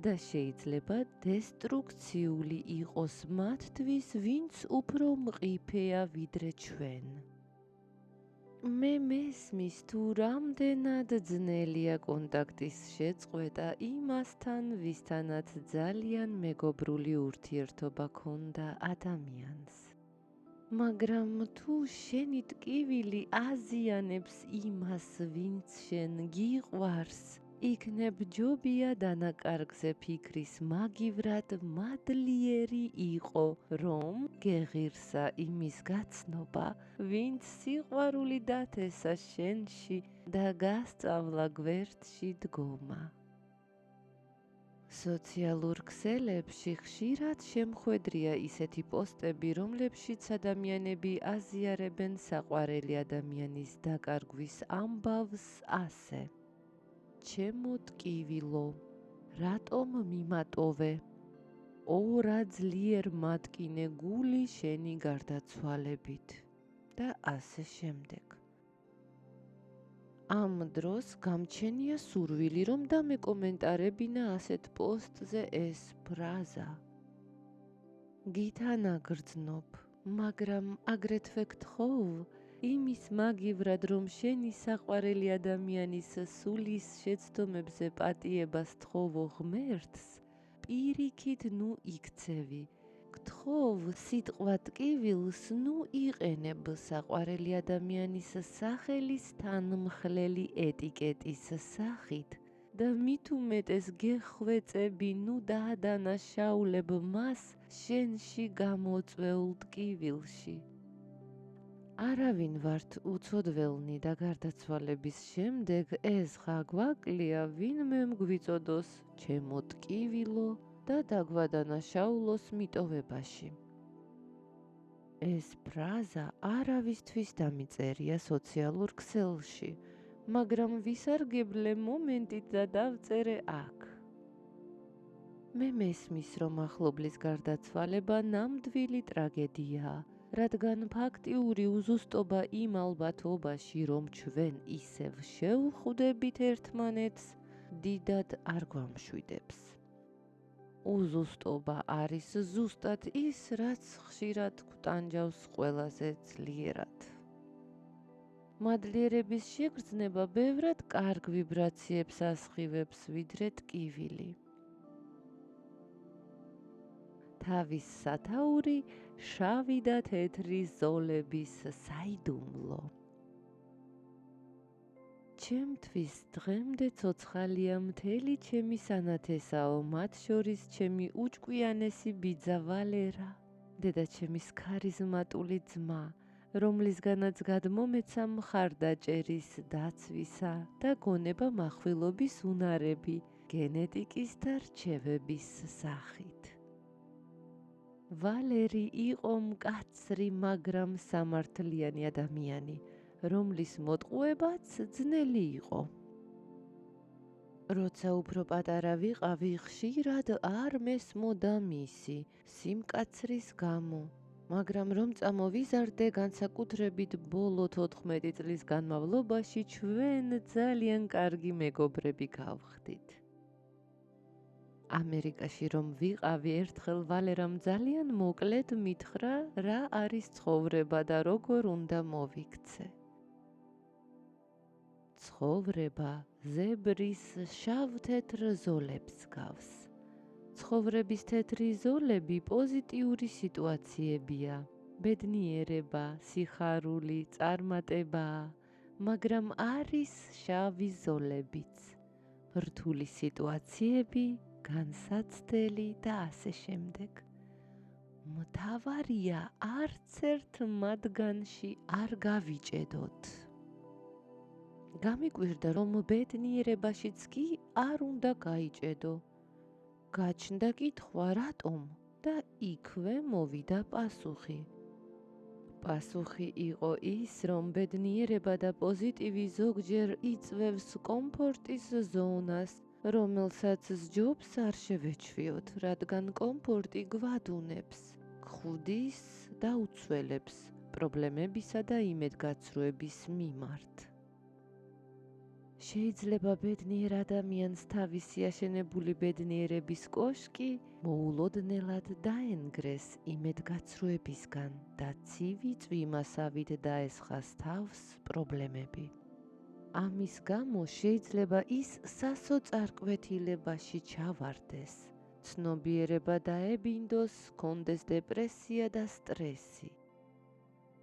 და შეიძლება დესტრუქციული იყოს მათთვის, ვინც უფრო მყიფეა ვიდრე ჩვენ. მე მესმის თუ რამდენად ძნელია კონტაქტის შეწყვეტა იმასთან, ვისთანაც ძალიან მეგობრული ურთიერთობა ჰქონდა ადამიანს. მაგრამ თუ შენი ტკივილი აზიანებს იმას, ვინც შენ გიყვარს, იქნებ ჯობია დანაკარგზე ფიქრის მაგივრად მადლიერი იყო, რომ გეღირსა იმის გაცნობა, ვინც სიყვარული დათესა შენში და გასწავლა გვერდში დგომა. სოციალურ ქსელებში ხშირად შემხვედრია ისეთი პოსტები, რომლებშიც ადამიანები აზიარებენ საყვარელი ადამიანის დაკარგვის ამბავს ასე: ჩემო ტკივილო, რატომ მიმატოვე? ორა ძლიერ მატკინე გული შენი გარდაცვალებით და ასე შემდეგ. ამ დროს გამჩენია სურვილი, რომ დამეკომენტარებინა ასეთ პოსტზე ეს ფრაზა. გითანაგრძნობ, მაგრამ აგრეთვე გთხოვ, იმის მაგივრად, რომ შენი საყვარელი ადამიანის სულის შეცდომებზე პატიებას თხოვო ღმერთს, პირიქით ნუ იქცევი. გთხოვ, სიტყვა ტკივილს ნუ იყენებ საყვარელი ადამიანის სახელის თანმხლელი ეტიკეტის სახით და მით უმეტეს გეხვეწები, ნუ დაადანაშაულებ მას შენში გამოწვეულ ტკივილში. არავინ ვართ უცოდველნი და გარდაცვალების შემდეგ ეს ხა გვაკლია, ვინმე მგვიწოდოს ჩემო ტკივილო და დაგვადანაშაულოს მიტოვებაში. ეს ფრაზა არავისთვის დამიწერია სოციალურ ქსელში, მაგრამ ვისარგებლე მომენტით და დავწერე აქ. მე მესმის, რომ ახლობლის გარდაცვალება ნამდვილი ტრაგედიაა, რადგან ფაქტიური უზუსტობა იმ ალბათობაში, რომ ჩვენ ისევ შევხვდებით ერთმანეთს, დიდად არ გვამშვიდებს. უზუსტობა არის ზუსტად ის, რაც ხშირად გვტანჯავს ყველაზე ძლიერად. მადლიერების შეგრძნება ბევრად კარგ ვიბრაციებს ასხივებს, ვიდრე ტკივილი. თავის სათაური შავი და თეთრი ზოლების საიდუმლო. ჩემთვის დღემდე ცოცხალია მთელი ჩემი სანათესაო, მათ შორის ჩემი უჭკვიანესი ბიძა ვალერა, დედაჩემის ქარიზმატული ძმა, რომლისგანაც გადმომეცა მხარდაჭერის, დაცვისა და გონება მახვილობის უნარები გენეტიკის და რჩევების სახით. ვალერი იყო მკაცრი, მაგრამ სამართლიანი ადამიანი, რომლის მოტყუებაც ძნელი იყო. როცა უფრო პატარა ვიყავი, ხშირად არ მესმოდა მისი სიმკაცრის გამო, მაგრამ რომ წამოვიზარდე, განსაკუთრებით ბოლო 14 წლის განმავლობაში ჩვენ ძალიან კარგი მეგობრები გავხდით. ამერიკაში რომ ვიყავი, ერთხელ ვალერამ ძალიან მოკლედ მითხრა, რა არის ცხოვრება და როგორ უნდა მოვიქცე. ცხოვრება ზებრის შავ-თეთრ ზოლებს გავს. ცხოვრების თეთრი ზოლები პოზიტიური სიტუაციებია, ბედნიერება, სიხარული, წარმატებაა, მაგრამ არის შავი ზოლებიც, რთული სიტუაციები, განსაცდელი და ასე შემდეგ. მთავარია არც ერთ მათგანში არ გავიჭედოთ. გამიკვირდა, რომ ბედნიერებაშიც კი არ უნდა გაიჭედო. გაჩნდა კითხვა, რატომ? და იქვე მოვიდა პასუხი. პასუხი იყო ის, რომ ბედნიერება და პოზიტივი ზოგჯერ იწვევს კომფორტის ზონას, რომელსაც სჯობს არ შევეჩვიოთ, რადგან კომფორტი გვადუნებს, გვხვდის და უცველებს პრობლემებისა და იმედგაცრუების მიმართ. შეიძლება ბედნიერ ადამიანს თავისი აშენებული ბედნიერების კოშკი მოულოდნელად დაენგრეს იმედგაცრუებისგან და ცივი წვიმასავით დაესხას თავს პრობლემები. ამის გამო შეიძლება ის სასოწარკვეთილებაში ჩავარდეს, ცნობიერება დაებინდოს, ჰქონდეს დეპრესია და სტრესი.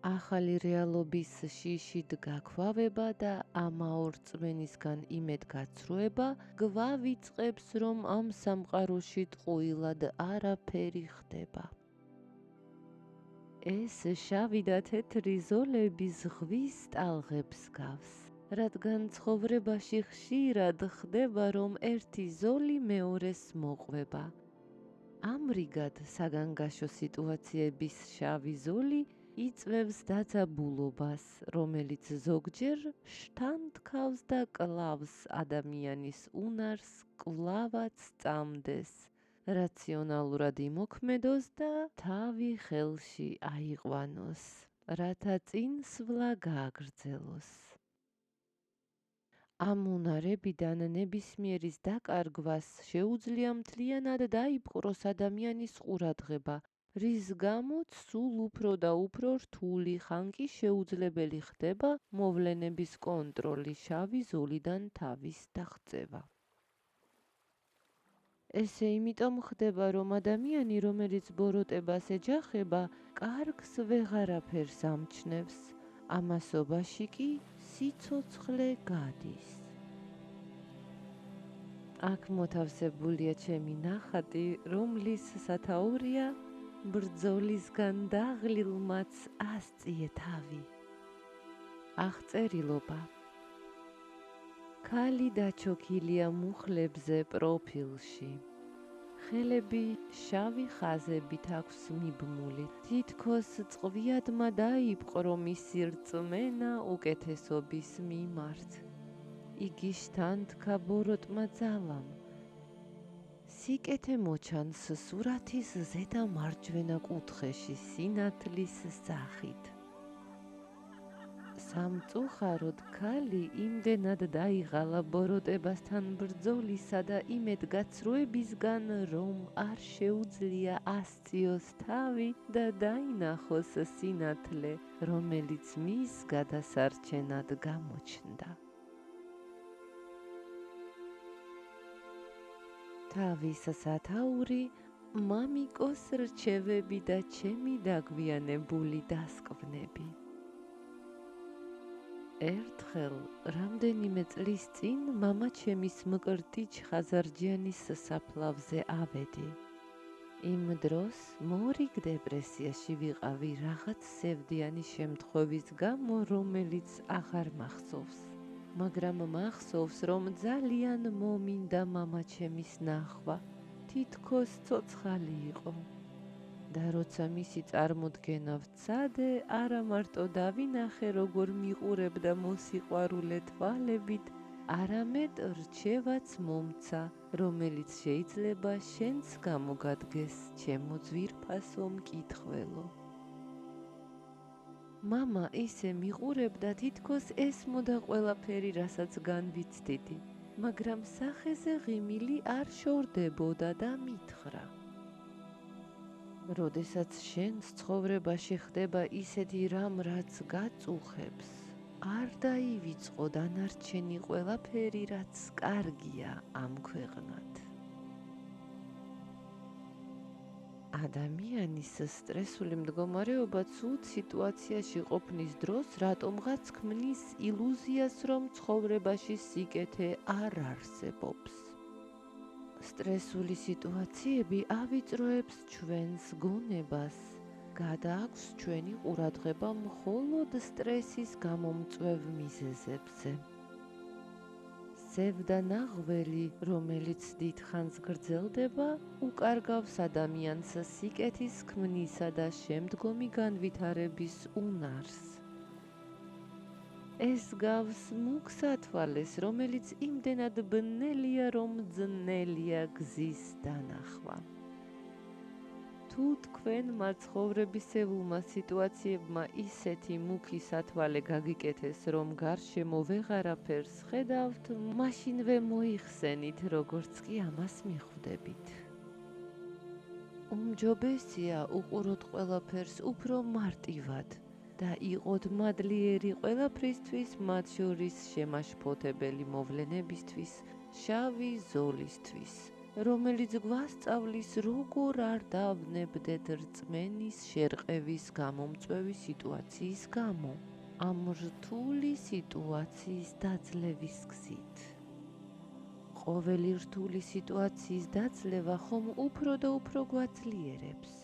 ახალი რეალობის შიშით გაქვავება და ამაორ წმენისგან იმედგაცრუება გვავიწყებს, რომ ამ სამყაროში ტყუილად არაფერი ხდება. ეს შავი და თეთრი ზოლები ზღვის ტალღებს გავს, რადგან ცხოვრებაში ხშირად ხდება, რომ ერთი ზოლი მეორეს მოყვება. ამრიგად საგანგაშო სიტუაციების შავი ზოლი იწვევს დაძაბულობას, რომელიც ზოგჯერ შთანთქავს და კლავს ადამიანის უნარს კვლავაც წამდეს, რაციონალურად იმოქმედოს და თავი ხელში აიყვანოს, რათა წინსვლა გააგრძელოს. ამ უნარებიდან ნებისმიერის დაკარგვას შეუძლია მთლიანად დაიპყროს ადამიანის ყურადღება, რის გამოც სულ უფრო და უფრო რთული, ხან კი შეუძლებელი ხდება მოვლენების კონტროლი, შავი ზოლიდან თავის დაღწევა. ესე იმიტომ ხდება, რომ ადამიანი, რომელიც ბოროტებას ეჯახება, კარგს ვეღარაფერს ამჩნევს, ამასობაში კი სიცოცხლე გადის. აქ მოთავსებულია ჩემი ნახატი, რომლის სათაურია ბრძოლისგან დაღლილმაც ასწიე თავი. აღწერილობა. ქალი დაჩოქილია მუხლებზე პროფილში. ხელები შავი ხაზებით აქვს მიბმული. თითქოს წყვიადმა დაიპყრო მისი რწმენა უკეთესობის მიმართ. იგი შთანთქა ბოროტმა ძალამ. სიკეთე მოჩანს სურათის ზედა მარჯვენა კუთხეში სინათლის სახით. სამწუხაროდ ქალი იმდენად დაიღალა ბოროტებასთან ბრძოლისა და იმედგაცრუებისგან, რომ არ შეუძლია ასწიოს თავი და დაინახოს სინათლე, რომელიც მის გადასარჩენად გამოჩნდა. თავის სათაური მამიკოს რჩევები და ჩემი დაგვიანებული დასკვნები. ერთხელ, რამდენიმე წლის წინ, მამა ჩემის მკრტი ჩხაზარჯიანის საფლავზე ავედი. იმ დროს მორიგ დეპრესიაში ვიყავი რაღაც სევდიანი შემთხვევის გამო, რომელიც აღარ მახსოვს. მაგრამ მახსოვს, რომ ძალიან მომინდა მამა ჩემის ნახვა, თითქოს ცოცხალი იყო. და როცა მისი წარმოდგენა ვცადე, არა მარტო დავინახე, როგორ მიყურებდა მოსიყვარულე თვალებით, არამედ რჩევაც მომცა, რომელიც შეიძლება შენც გამოგადგეს, ჩემო ძვირფასო მკითხველო. მამა ისე მიყურებდა, თითქოს ესმოდა ყველაფერი, რასაც განვიცდიდი. მაგრამ სახეზე ღიმილი არ შორდებოდა და მითხრა: როდესაც შენს ცხოვრებაში ხდება ისეთი რამ, რაც გაწუხებს, არ დაივიწყო დანარჩენი ყველაფერი, რაც კარგია ამ ქვეყნად. ადამიანის სტრესული მდგომარეობა ცუდ სიტუაციაში ყოფნის დროს რატომღაც ქმნის ილუზიას, რომ ცხოვრებაში სიკეთე არ არსებობს. სტრესული სიტუაციები ავიწროებს ჩვენს გონებას, გადააქვს ჩვენი ყურადღება მხოლოდ სტრესის გამომწვევ მიზეზებზე. სევდანაღველი, რომელიც დიდხანს გრძელდება, უკარგავს ადამიანს სიკეთის ქმნისა და შემდგომი განვითარების უნარს. ეს გავს მუქ სათვალეს, რომელიც იმდენად ბნელია, რომ ძნელია გზის დანახვა. თუ თქვენმა ცხოვრებისეულმა სიტუაციებმა ისეთი მუქი სათვალე გაგიკეთეს, რომ გარშემო ვეღარაფერს ხედავთ, მაშინვე მოიხსენით, როგორც კი ამას მიხვდებით. უმჯობესია უყუროთ ყველაფერს უფრო მარტივად და იყოთ მადლიერი ყველაფრისთვის, მათ შორის შემაშფოთებელი მოვლენებისთვის, შავი ზოლისთვის, რომელიც გვასწავლის, როგორ არ დავნებდეთ რწმენის შერყევის გამომწვევი სიტუაციის გამო, ამ რთული სიტუაციის დაძლევის გზით. ყოველი რთული სიტუაციის დაძლევა ხომ უფრო და უფრო გვაძლიერებს.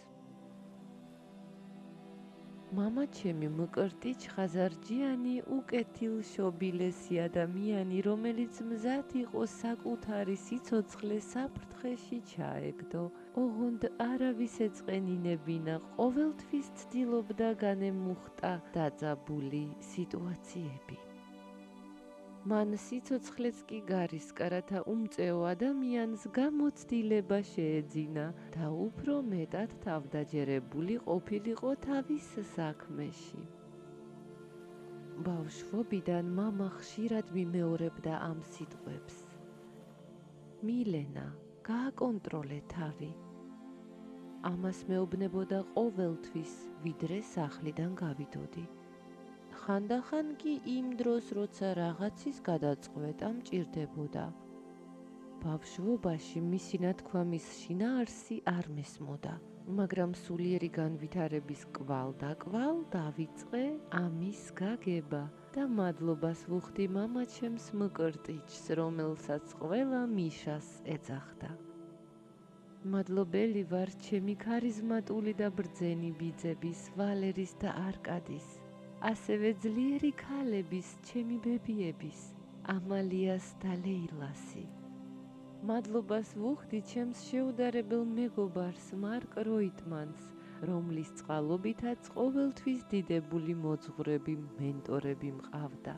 მამაჩემი მკრტი ჩხაზარჯიანი უკეთილშობილესი ადამიანი, რომელიც მზად იყო საკუთარი სიცოცხლე საფრთხეში ჩაეგდო, ოღონდ არავის ეწყენინებინა, ყოველთვის ცდილობდა განემუხტა დაძაბული სიტუაციები. მან სიცოცხლეც კი გარისკა, რათა უმწეო ადამიანს გამოცდილება შეეძინა და უფრო მეტად თავდაჯერებული ყოფილიყო თავის საქმეში. ბავშვობიდან მამა ხშირად მიმეორებდა ამ სიტყვებს: მილენა, გააკონტროლე თავი. ამას მეუბნებოდა ყოველთვის, ვიდრე სახლიდან გავიდოდი. ხანდახან კი იმ დროს, როცა რაღაცის გადაწყვეტა მჭირდებოდა. ბავშვობაში მისი ნათქვამის შინაარსი არ მესმოდა, მაგრამ სულიერი განვითარების კვალ-დაკვალ დავიწყე ამის გაგება და მადლობას ვუხდი მამაჩემს მკრტიჩს, რომელსაც ყველა მიშას ეძახდა. მადლობელი ვარ ჩემი ქარიზმატული და ბრძენი ბიძების, ვალერის და არკადის, ასევე ძლიერი ქალების, ჩემი ბებიების, ამალიას და ლეილასი. მადლობას ვუხდი ჩემს შეუდარებელ მეგობარს მარკ როიტმანს, რომლის წყალობითაც ყოველთვის დიდებული მოძღვრები, მენტორები მყავდა.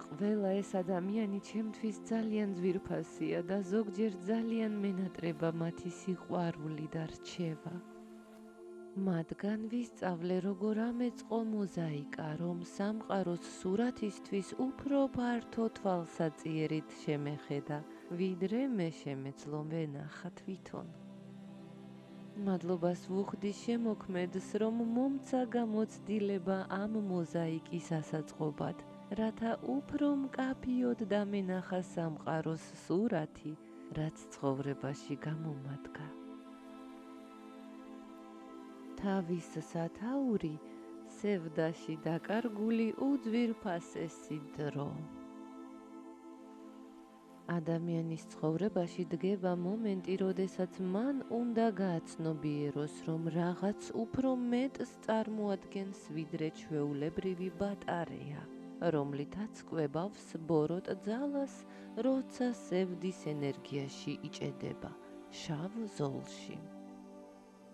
ყველა ეს ადამიანი ჩემთვის ძალიან ძვირფასია და ზოგჯერ ძალიან მენატრება მათი სიყვარული და რჩევა. მათგან ვისწავლე, როგორ ამეწყო მოზაიკა, რომ სამყაროს სურათისთვის უფრო ფართო თვალსაწიერით შემეხედა, ვიდრე მე შემეძლო ვენახა თვითონ. მადლობას ვუხდი შემოქმედს, რომ მომცა გამოცდილება ამ მოზაიკის ასაწყობად, რათა უფრო მკაფიოდ დამენახა სამყაროს სურათი, რაც ცხოვრებაში გამომადგა. თავის სათაური სევდაში დაკარგული უძვირფასესი დრო. ადამიანის ცხოვრებაში დგება მომენტი, როდესაც მან უნდა გააცნობიეროს, რომ რაღაც უფრო მეტს წარმოადგენს, ვიდრე ჩვეულებრივი ბატარეა, რომლითაც კვებავს ბოროტ ძალას, როცა სევდის ენერგიაში იჭედება, შავ ზოლში.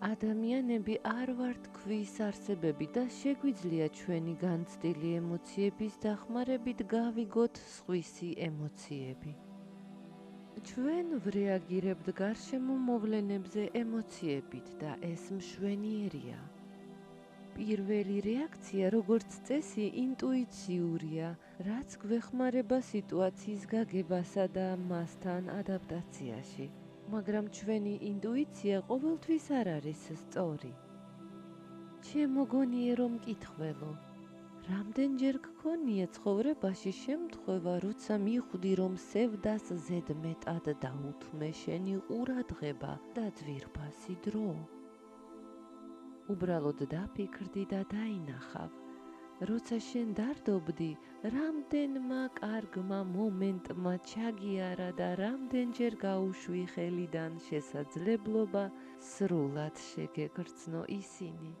ადამიანები არ ვართ ქვის არსებები და შეგვიძლია ჩვენი განცდილი ემოციების დახმარებით გავიგოთ სხვისი ემოციები. ჩვენ ვრეაგირებთ გარშემო მოვლენებზე ემოციებით და ეს მშვენიერია. პირველი რეაქცია, როგორც წესი, ინტუიციურია, რაც გვეხმარება სიტუაციის გაგებასა და მასთან ადაპტაციაში. მაგრამ ჩვენი ინტუიცია ყოველთვის არ არის სწორი. ჩემოგონიე რომ მკითხველო, რამდენჯერ გქონია ცხოვრებაში შემთხვევა, როცა მიხვდი, რომ სევდას ზედმეტად დაუთმე შენი ყურადღება და ძვირფასი დრო? უბრალოდ დაფიქრდი და დაინახავ, როცა შენ დარდობდი, რამდენმა კარგმა მომენტმა ჩაგიარა და რამდენჯერ გაუშვი ხელიდან შესაძლებლობა სრულად შეგეგრძნო ისინი.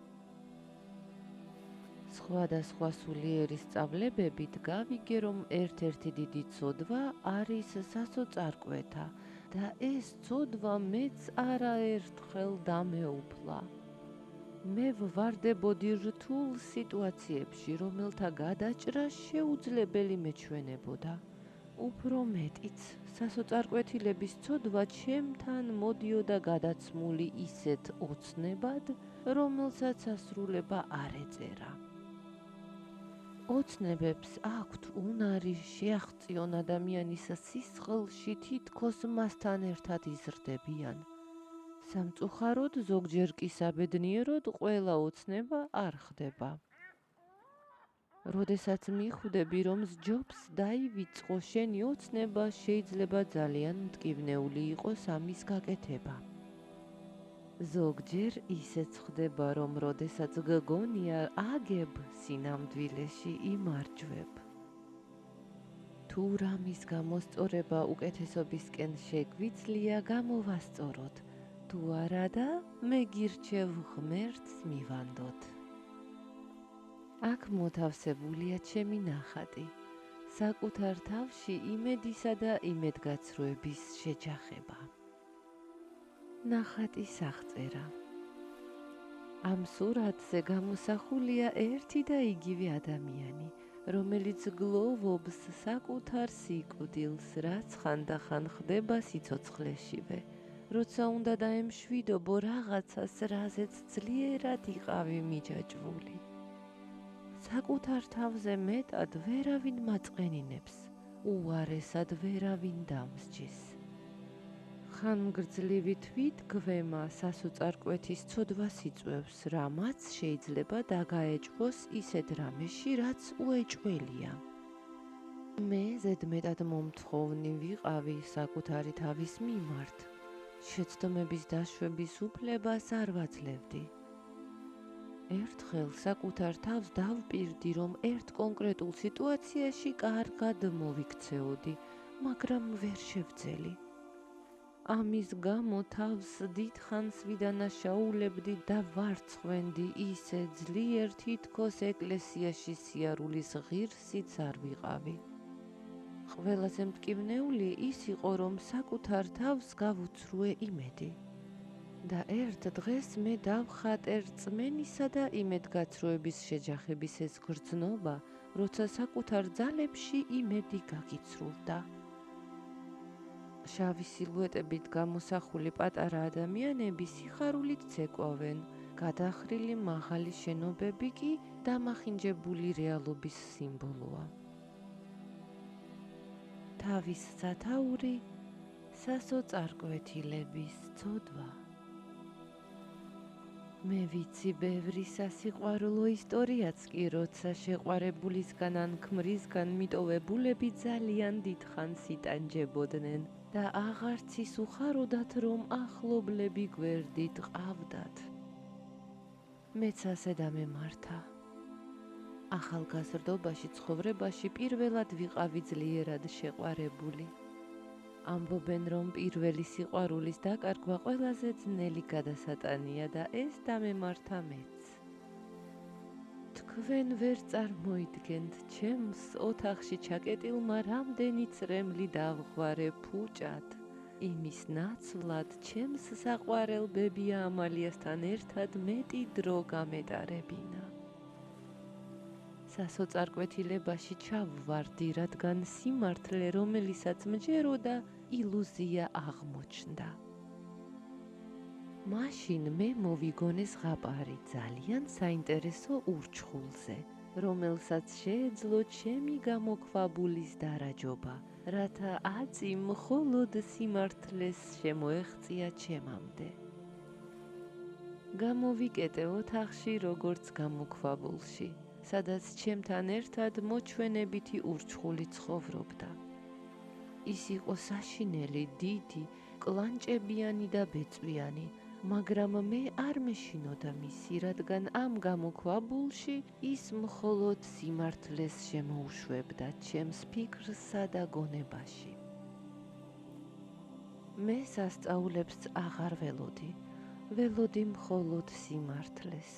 სხვადასხვა სულიერის სწავლებებით გავიგე, რომ ერთ-ერთი დიდი ცოდვა არის სასოწარკვეთა და ეს ცოდვა მეც არაერთხელ დამეუფლა. მე ვვარდებოდი რთულ სიტუაციებში, რომელთა გადაჭრა შეუძლებელი მეჩვენებოდა. უფრო მეტიც, სასოწარკვეთილების ცოდვა ჩემთან მოდიოდა გადაცმული ისეთ ოცნებად, რომელსაც ასრულება არ ეწერა. ოცნებებს აქვთ უნარი შეაღწიონ ადამიანის სისხლში, თითქოს მასთან ერთად იზრდებიან. სამწუხაროდ, ზოგჯერ კი საბედნიეროდ ყველა ოცნება არ ხდება. როდესაც მიხვდები, რომ სჯობს დაივიწყო შენი ოცნება, შეიძლება ძალიან მტკივნეული იყოს ამის გაკეთება. ზოგჯერ ისეც ხდება, რომ როდესაც გგონია აგებ სინამდვილეში იმარჯვებ. თუ რამის გამოსწორება უკეთესობისკენ შეგვიძლია, გამოვასწოროთ. თუ არადა, მე გირჩევ ღმერთს მივანდოთ. აქ მოთავსებულია ჩემი ნახატი, საკუთარ თავში იმედისა და იმედგაცრუების შეჯახება. ნახატის აღწერა. ამ სურათზე გამოსახულია ერთი და იგივე ადამიანი, რომელიც გლოვობს საკუთარ სიკვდილს, რაც ხანდახან ხდება სიცოცხლეშივე. როცა უნდა დაემშვიდობო რაღაცას, რაზეც ძლიერად იყავი მიჯაჭვული. საკუთარ თავზე მეტად ვერავინ მაწყენინებს, უარესად ვერავინ დამსჯის. ხანგრძლივი თვითგვემა სასოწარკვეთის ცოდვას იწვევს, რამაც შეიძლება დაგაეჭვოს ისეთ რამეში, რაც უეჭველია. მე ზედმეტად მომთხოვნი ვიყავი საკუთარი თავის მიმართ. შეცდომების დაშვების უფლებას არ ვაძლევდი. ერთხელ საკუთარ თავს დავპირდი, რომ ერთ კონკრეტულ სიტუაციაში კარგად მოვიქცეოდი, მაგრამ ვერ შევძელი. ამის გამო თავს დიდხანს ვიდანაშაულებდი და ვარცხვენდი ისე ძლიერ, თითქოს ეკლესიაში სიარულის ღირსიც არ ვიყავი. ყველაზე მტკივნეული ის იყო, რომ საკუთარ თავს გავუცრუე იმედი. და ერთ დღეს მე დავხატე რწმენისა და იმედგაცრუების შეჯახების ეს გრძნობა, როცა საკუთარ ძალებში იმედი გაგიცრულდა. შავი სილუეტებით გამოსახული პატარა ადამიანები სიხარულით ცეკვავენ, გადახრილი მაღალი შენობები კი დამახინჯებული რეალობის სიმბოლოა. თავის სათაური, სასოწარკვეთილების ცოდვა. მე ვიცი ბევრი სასიყვარულო ისტორიაც კი, როცა შეყვარებულისგან ან ქმრისგან მიტოვებულები ძალიან დიდხანს იტანჯებოდნენ და აღარც ის უხაროდათ, რომ ახლობლები გვერდით ყავდათ. მეც ასე დამემართა. ახალგაზრდობაში ცხოვრებაში პირველად ვიყავი ძლიერად შეყვარებული. ამბობენ, რომ პირველი სიყვარულის დაკარგვა ყველაზე ძნელი გადასატანია და ეს დამემართა მეც. თქვენ ვერ წარმოიდგენთ, ჩემს ოთახში ჩაკეტილმა რამდენი წრემლი დავღვარე ფუჭად. იმის ნაცვლად ჩემს საყვარელ ბებია ამალიასთან ერთად მეტი დრო გამეტარებინა. სასოწარკვეთილებაში ჩავვარდი, რადგან სიმართლე, რომელისაც მჯეროდა, ილუზია აღმოჩნდა. მაშინ მე მოვიგონე ზღაპარი ძალიან საინტერესო ურჩხულზე, რომელსაც შეეძლო ჩემი გამოქვაბულის დარაჯობა, რათა აწი მხოლოდ სიმართლეს შემოეღწია ჩემამდე. გამოვიკეტე ოთახში როგორც გამოქვაბულში, სადაც ჩემთან ერთად მოჩვენებითი ურჩხული ცხოვრობდა. ის იყო საშინელი, დიდი, კლანჭებიანი და ბეწვიანი, მაგრამ მე არ მეშინოდა მისი, რადგან ამ გამოქვაბულში ის მხოლოდ სიმართლეს შემოუშვებდა ჩემს ფიქრსა და გონებაში. მე სასწაულებს აღარ ველოდი მხოლოდ სიმართლეს.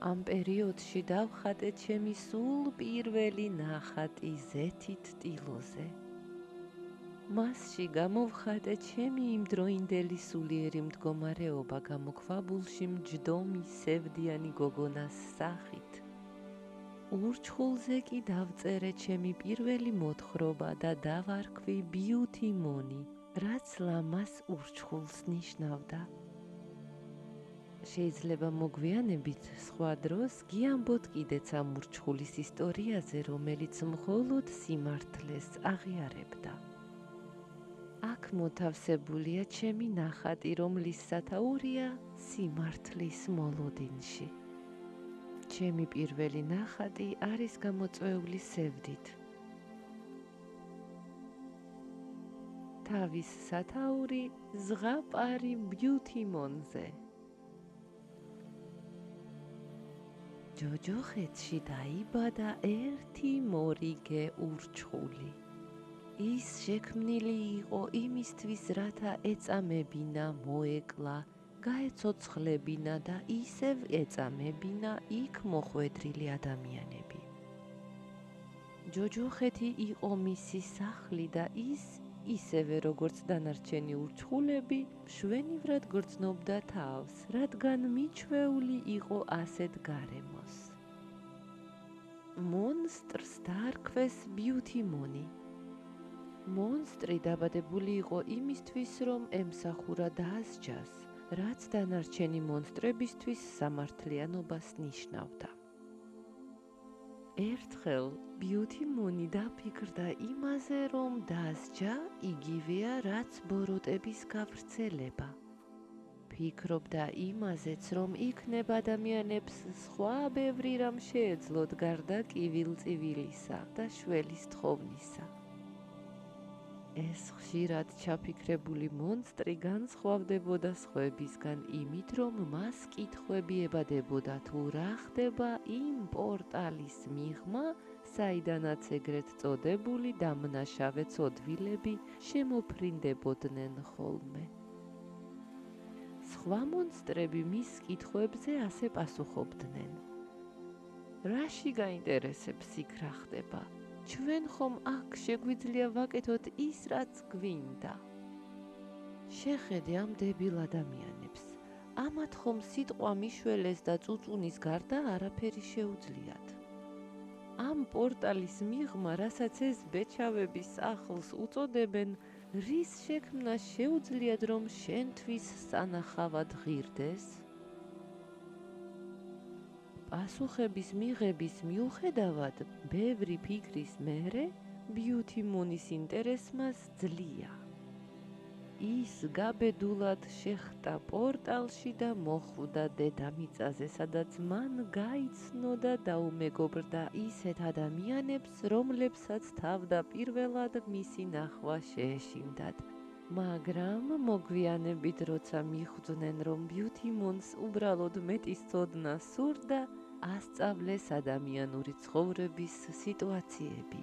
ამ პერიოდში დავხატე ჩემი სულ პირველი ნახატი ზეთით ტილოზე. მასში გამოვხატე ჩემი იმდროინდელი სულიერი მდგომარეობა გამოქვაბულში მჯდომი სევდიანი გოგონას სახით. ურჩხულზე კი დავწერე ჩემი პირველი მოთხრობა და დავარქვი ბიუთი მონი, რაც ლამას ურჩხულს ნიშნავდა. შეიძლება მოგვიანებით სხვა დროს გიამბოთ კიდეც ამ ურჩხულის ისტორიაზე, რომელიც მხოლოდ სიმართლეს აღიარებდა. აქ მოთავსებულია ჩემი ნახატი, რომლის სათაურია სიმართლის მოლოდინში. ჩემი პირველი ნახატი არის გამოწვეული სევდით. თავის სათაური ზღაპარი ბიუთი მონზე. ჯოჯოხეთში დაიბადა ერთი მორიგე ურჩხული. ის შექმნილი იყო იმისთვის, რათა ეწამებინა, მოეკლა, გაეცოცხლებინა და ისევ ეწამებინა იქ მოხვედრილი ადამიანები. ჯოჯოხეთი იყო მისი სახლი და ის, ისევე როგორც დანარჩენი ურჩხულები, მშვენივრად გრძნობდა თავს, რადგან მიჩვეული იყო ასეთ გარემოს. მონსტრს დაარქვეს ბიუთი მონი. მონსტრი დაბადებული იყო იმისთვის, რომ ემსახურა დაასჯას, რაც დანარჩენი მონსტრებისთვის სამართლიანობას ნიშნავდა. ერთხელ ბიუთი მონი დაფიქრდა იმაზე, რომ დაასჯა იგივეა, რაც ბოროტების გავრცელება. ფიქრობდა იმაზეც, რომ იქნებ ადამიანებს სხვა ბევრი რამ შეეძლოთ გარდა კივილწივილისა და შველის თხოვნისა. ეს ხშირად ჩაფიქრებული მონსტრი განსხვავდებოდა სხვებისგან იმით, რომ მას კითხვები ებადებოდა თუ რა ხდება იმ პორტალის მიღმა, საიდანაც ეგრეთ წოდებული დამნაშავე ცოდვილები შემოფრინდებოდნენ ხოლმე. სხვა მონსტრები მის კითხვებზე ასე პასუხობდნენ: რაში გაინტერესებს იქ რა ხდება? ჩვენ ხომ აქ შეგვიძლია ვაკეთოთ ის, რაც გვინდა. შეხედე ამ დებილ ადამიანებს. ამათ ხომ სიტყვა მიშველეს და წუწუნის გარდა არაფერი შეუძლიათ. ამ პორტალის მიღმა, რასაც ეს ბეჩავები სახლს უწოდებენ, რის შექმნა შეუძლიათ, რომ შენთვის სანახავად ღირდეს? პასუხების მიღების მიუხედავად, ბევრი ფიქრის მერე, ბიუთი მონის ინტერესმა ძლია. ის გაბედულად შეხვდა პორტალში და მოხვდა დედამიწაზე, სადაც მან გაიცნო და დაუმეგობრდა ისეთ ადამიანებს, რომლებსაც თავდაპირველად მისი ნახვა შეეშინდათ. მაგრამ მოგვიანებით, როცა მიხვდნენ, რომ ბიუთი მონს უბრალოდ მეტის ცოდნა სურდა, ასწავლეს ადამიანური ცხოვრების სიტუაციები.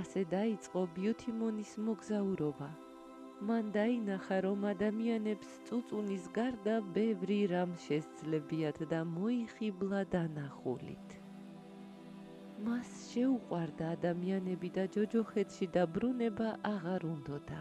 ასე დაიწყო ბიუთი მონის მოგზაურობა. მან დაინახა, რომ ადამიანებს წუწუნის გარდა ბევრი რამ შესძლებიათ და მოიხიბლა დანახულით. მას შეუყვარდა ადამიანები და ჯოჯოხეთში დაბრუნება აღარ უნდოდა.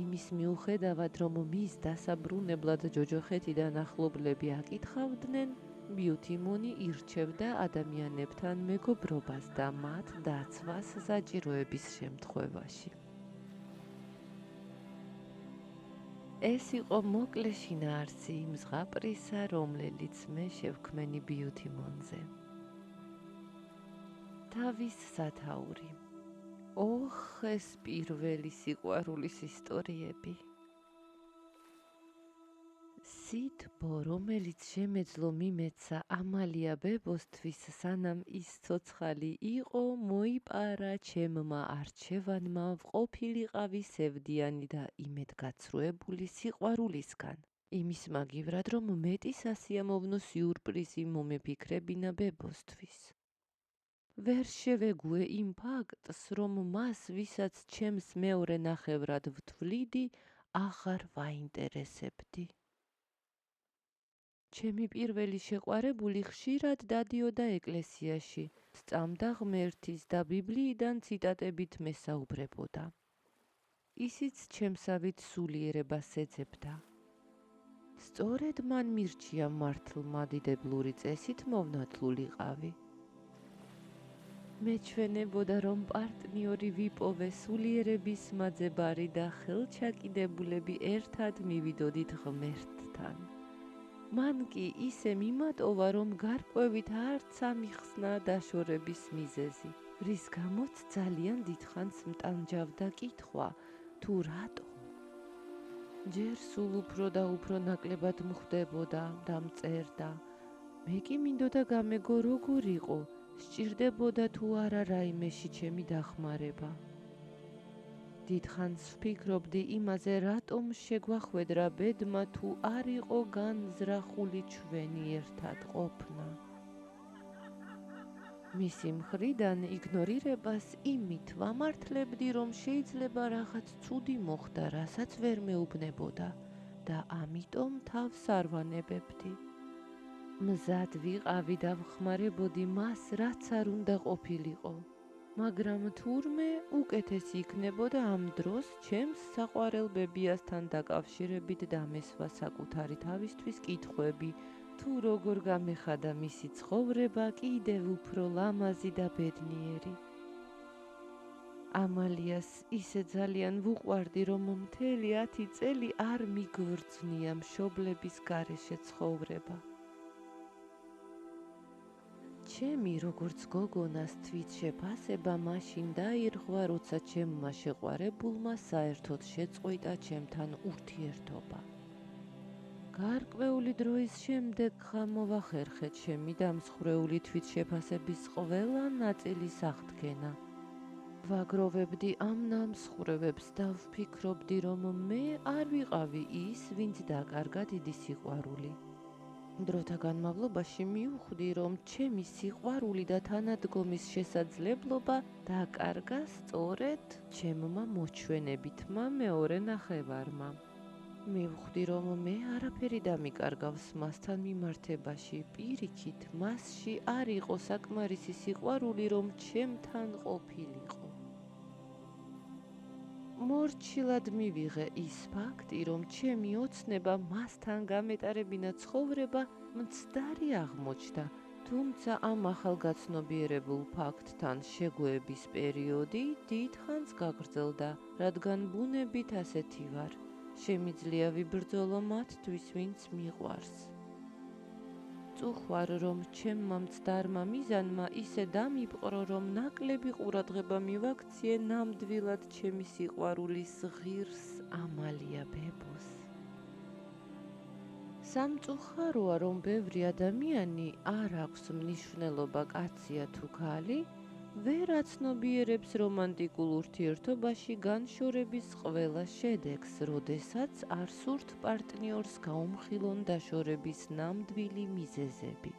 იმის მიუხედავად, რომ მის დასაბრუნებლად ჯოჯოხეთიდან ახლობლები აკითხავდნენ, ბიუთი მონი ირჩევდა ადამიანებთან მეგობრობას და მათ დაცვას საჭიროების შემთხვევაში. ეს იყო მოკლე შინაარსი იმ ზღაპრისა, რომლელიც მე შევქმენი ბიუთიმონზე. თავის სათაური. ოხ, ეს პირველი სიყვარულის ისტორიები. სითბო, რომელიც შემეძლო მიმეცა ამალია ბებოსთვის, სანამ ის ცოცხალი იყო, მოიპარა ჩემმა არჩევანმა ყოფილიყავი სევდიანი და იმედგაცრუებული სიყვარულისგან. იმის მაგივრად, რომ მეტი სასიამოვნო სიურპრიზი მომეფიქრებინა ბებოსთვის. ვერ შევეგუე იმ ფაქტს, რომ მას, ვისაც ჩემს მეორე ნახევრად ვთვლიდი, აღარ ვაინტერესებდი. ჩემი პირველი შეყვარებული ხშირად დადიოდა ეკლესიაში, სწამდა ღმერთის და ბიბლიიდან ციტატებით მესაუბრებოდა. ისიც ჩემსავით სულიერებას ეძებდა. სწორედ მან მირჩია მართლმადიდებლური წესით მოვნათლულიყავი. მეჩვენებოდა, რომ პარტნიორი ვიპოვე სულიერების მაძებარი და ხელჩაკიდებულები ერთად მივიდოდით ღმერთთან. მან კი ისე მიმატოვა, რომ გარკვევით არც ამიხსნა დაშორების მიზეზი, რის გამოც ძალიან დიდხანს მტანჯავდა კითხვა, თუ რატომ. ჯერ სულ უფრო და უფრო ნაკლებად მხვდებოდა და მწერდა. მე კი მინდოდა გამეგო როგორ იყო, სჭირდებოდა თუ არა რაიმეში ჩემი დახმარება. დიდხანს ვფიქრობდი იმაზე, რატომ შეგვახვედრა ბედმა, თუ არ იყო განზრახული ჩვენი ერთად ყოფნა. მისი მხრიდან იგნორირებას იმით ვამართლებდი, რომ შეიძლება რაღაც ცუდი მოხდა, რასაც ვერ მეუბნებოდა და ამიტომ თავს არ ვანებებდი. მზად ვიყავი და ვხმარებოდი მას, რაც არ უნდა ყოფილიყო. მაგრამ თურმე უკეთესი იქნებოდა ამ დროს ჩემს საყვარელ ბებიასთან დაკავშირებით დამესვა საკუთარი თავისთვის კითხვები, თუ როგორ გამეხადა მისი ცხოვრება კიდევ უფრო ლამაზი და ბედნიერი. ამალიას ისე ძალიან ვუყვარდი, რომ მთელი 10 წელი არ მიგვრძნია მშობლების გარეშე ცხოვრება. ჩემი როგორც გოგონას თვითშეფასება მაშინ დაირღვა, როცა ჩემმა შეყვარებულმა საერთოდ შეწყვიტა ჩემთან ურთიერთობა. გარკვეული დროის შემდეგ ხამოვახერხე ჩემი დამსხვრეული თვითშეფასების ყველა ნაწილის აღდგენა. ვაგროვებდი ამ ნამსხვრევებს და ვფიქრობდი, რომ მე არ ვიყავი ის, ვინც დაკარგა დიდი სიყვარული. დროთა განმავლობაში მივხვდი, რომ ჩემი სიყვარული და თანადგომის შესაძლებლობა დაკარგა სწორედ ჩემმა მოჩვენებითმა მეორე ნახევარმა. მივხვდი, რომ მე არაფერი დამიკარგავს მასთან მიმართებაში, პირიქით, მასში არ იყო საკმარისი სიყვარული, რომ ჩემთან ყოფილიყო. მორჩილად მივიღე ის ფაქტი, რომ ჩემი ოცნება მასთან გამეტარებინა ცხოვრება მცდარი აღმოჩნდა, თუმცა ამ ახალგაცნობიერებულ ფაქტთან შეგვეების პერიოდი დიდხანს გაგრძელდა, რადგან ბუნებით ასეთი ვარ. შემიძლია ვიბრძოლო მათთვის, ვინც მიყვარს. წუხვარ, რომ ჩემმა მცდარმა მიზანმა ისე დამიპყრო, რომ ნაკლები ყურადღება მივაქციე ნამდვილად ჩემი სიყვარულის ღირს ამალია ბებოს. სამწუხაროა, რომ ბევრი ადამიანი, არ აქვს მნიშვნელობა კაცია თუ ქალი, ვერ აცნობიერებს რომანტიკულ ურთიერთობაში განშორების ყველა შედეგს, როდესაც არ სურთ პარტნიორს გაუმხილონ დაშორების ნამდვილი მიზეზები.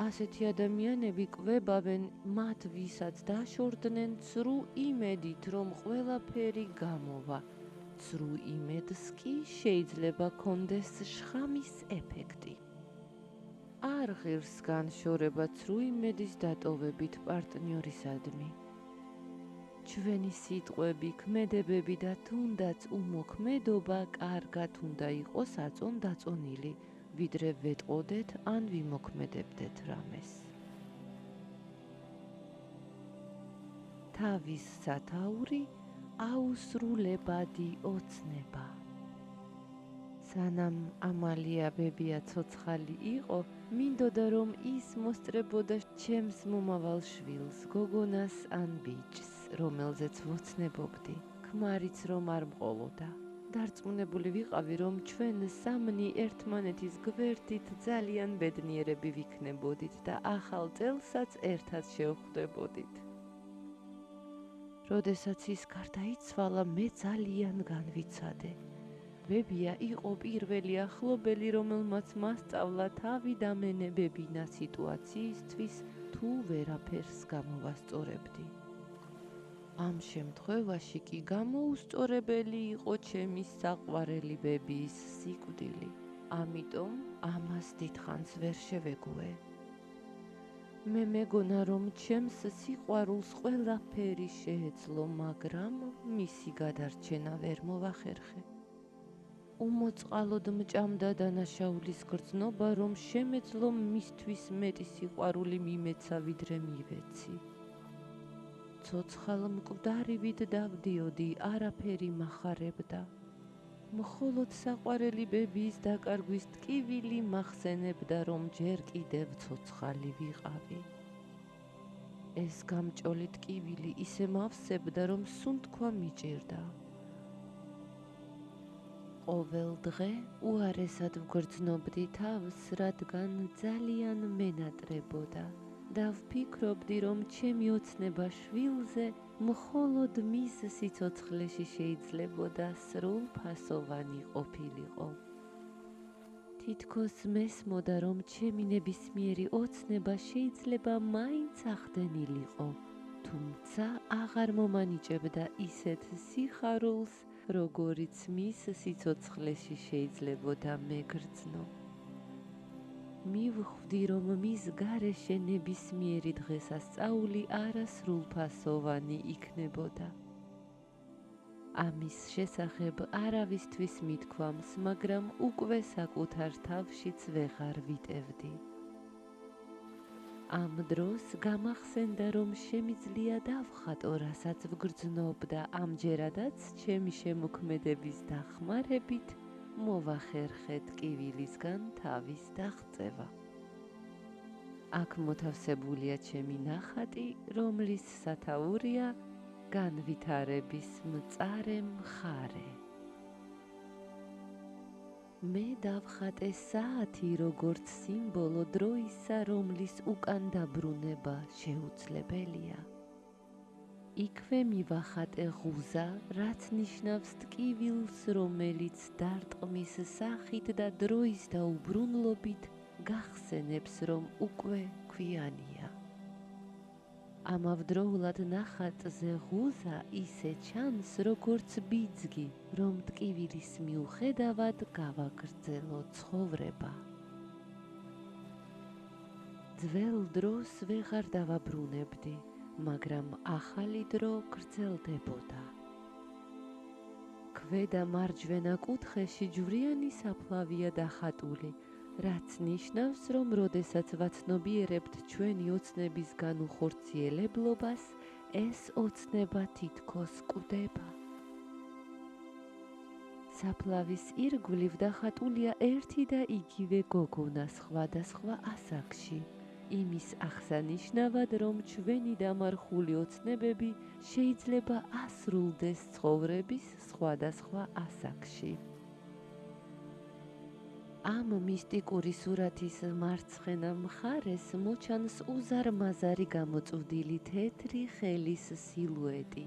ასეთი ადამიანები კვებავენ მათ, ვისაც დაშორდნენ, ცრუ იმედით, რომ ყველაფერი გამოვა. ცრუ იმედს კი შეიძლება კონდეს შხამის ეფექტი. არ ღირს განშორება ცრუ იმედის დატოვებით პარტნიორისადმი. ჩვენი სიტყვები, ქმედებები და თუნდაც უმოქმედობა კარგად უნდა იყოს აწონ-დაწონილი, ვიდრე ვეტყოდეთ ან ვიმოქმედებდეთ რამეს. თავის სათაური, აუსრულებადი ოცნება. სანამ ამალია ბებია ცოცხალი იყო, მინდოდა რომ ის მოსწრებოდა ჩემს მომავალ შვილს, გოგონას ან ბიჭს, რომელზეც ვოცნებობდი, ქმარიც რომ არ მყოლოდა. დარწმუნებული ვიყავი, რომ ჩვენ სამნი ერთმანეთის გვერდით ძალიან ბედნიერები ვიქნებოდით და ახალ წელსაც ერთად შევხვდებოდით. როდესაც ის გარდაიცვალა, მე ძალიან განვიცადე. ბებია იყო პირველი ახლობელი, რომელმაც მასწავლა თავი დამენებებინა სიტუაციისთვის, თუ ვერაფერს გამოვასწორებდი. ამ შემთხვევაში კი გამოუსწორებელი იყო ჩემი საყვარელი ბებიის სიკვდილი, ამიტომ ამას დიდხანს ვერ შევეგუე. მე მეგონა, რომ ჩემს სიყვარულს ყველაფერი შეეძლო, მაგრამ მისი გადარჩენა ვერ მოვახერხე. უმოწყალოდ მჭამდა დანაშაულის გრძნობა, რომ შემეძლო მისთვის მეტი სიყვარული მიმეცა, ვიდრე მივეცი. ცოცხალ მკვდარივით დავდიოდი, არაფერი მახარებდა. მხოლოდ საყვარელი ბებიის დაკარგვის ტკივილი მახსენებდა, რომ ჯერ კიდევ ცოცხალი ვიყავი. ეს გამჭოლი ტკივილი ისე მავსებდა, რომ სუნთქვა მიჭირდა. ყოველ დღე უარესად ვგრძნობდი თავს, რადგან ძალიან მენატრებოდა და ვფიქრობდი, რომ ჩემი ოცნება შვილზე მხოლოდ მის სიცოცხლეში შეიძლებოდა სრულფასოვანი ყოფილიყო. თითქოს მესმოდა, რომ ჩემი ნებისმიერი ოცნება შეიძლება მაინც ახდენილიყო, თუმცა აღარ მომანიჭებდა ისეთ სიხარულს, როგორიც მის სიცოცხლეში შეიძლებოდა მეგრძნო. მივხვდი, რომ მის გარეშე ნებისმიერი დღესასწაული არასრულფასოვანი იქნებოდა. ამის შესახებ არავისთვის მithქვამს, მაგრამ უკვე საკუთარ თავშიც ვეღარ ვიტევდი. ამ დროს გამახსენდა, რომ შემიძლია დავხატო, რასაც ვგრძნობდა, ამჯერადაც ჩემი შემოქმედების დახმარებით მოვახერხე ტკივილისგან თავის დაღწევა. აქ მოთავსებულია ჩემი ნახატი, რომლის სათაურია განვითარების მწარე მხარე. მე დავხატე საათი, როგორც სიმბოლო დროისა, რომლის უკან დაბრუნება შეუძლებელია. იქვე მივახატე ღუზა, რაც ნიშნავს ტკივილს, რომელიც დარტყმის სახით და დროის დაუბრუნლობით გახსენებს, რომ უკვე ქვიანია. ამავდროულად ნახატზე ღუზა ისე ჩანს, როგორც ბიძგი, რომ ტკივილის მიუხედავად გავაგრძელო ცხოვრება. ძველ დროს ვეღარ დავაბრუნებდი, მაგრამ ახალი დრო გრძელდებოდა. ქვედა მარჯვენა კუთხეში ჯვრიანი საფლავია დახატული, რაც ნიშნავს, რომ როდესაც ვაცნობიერებთ ჩვენი ოცნების განუხორციელებლობას, ეს ოცნება თითქოს კვდება. საფლავის ირგვლივ დახატულია ერთი და იგივე გოგონა სხვადასხვა ასაკში, იმის აღსანიშნავად, რომ ჩვენი დამარხული ოცნებები შეიძლება ასრულდეს ცხოვრების სხვადასხვა ასაკში. ამ მისტიკური სურათის მარცხენა მხარეს მოჩანს უზარმაზარი გამოწვდილი თეთრი ხელის სილუეტი,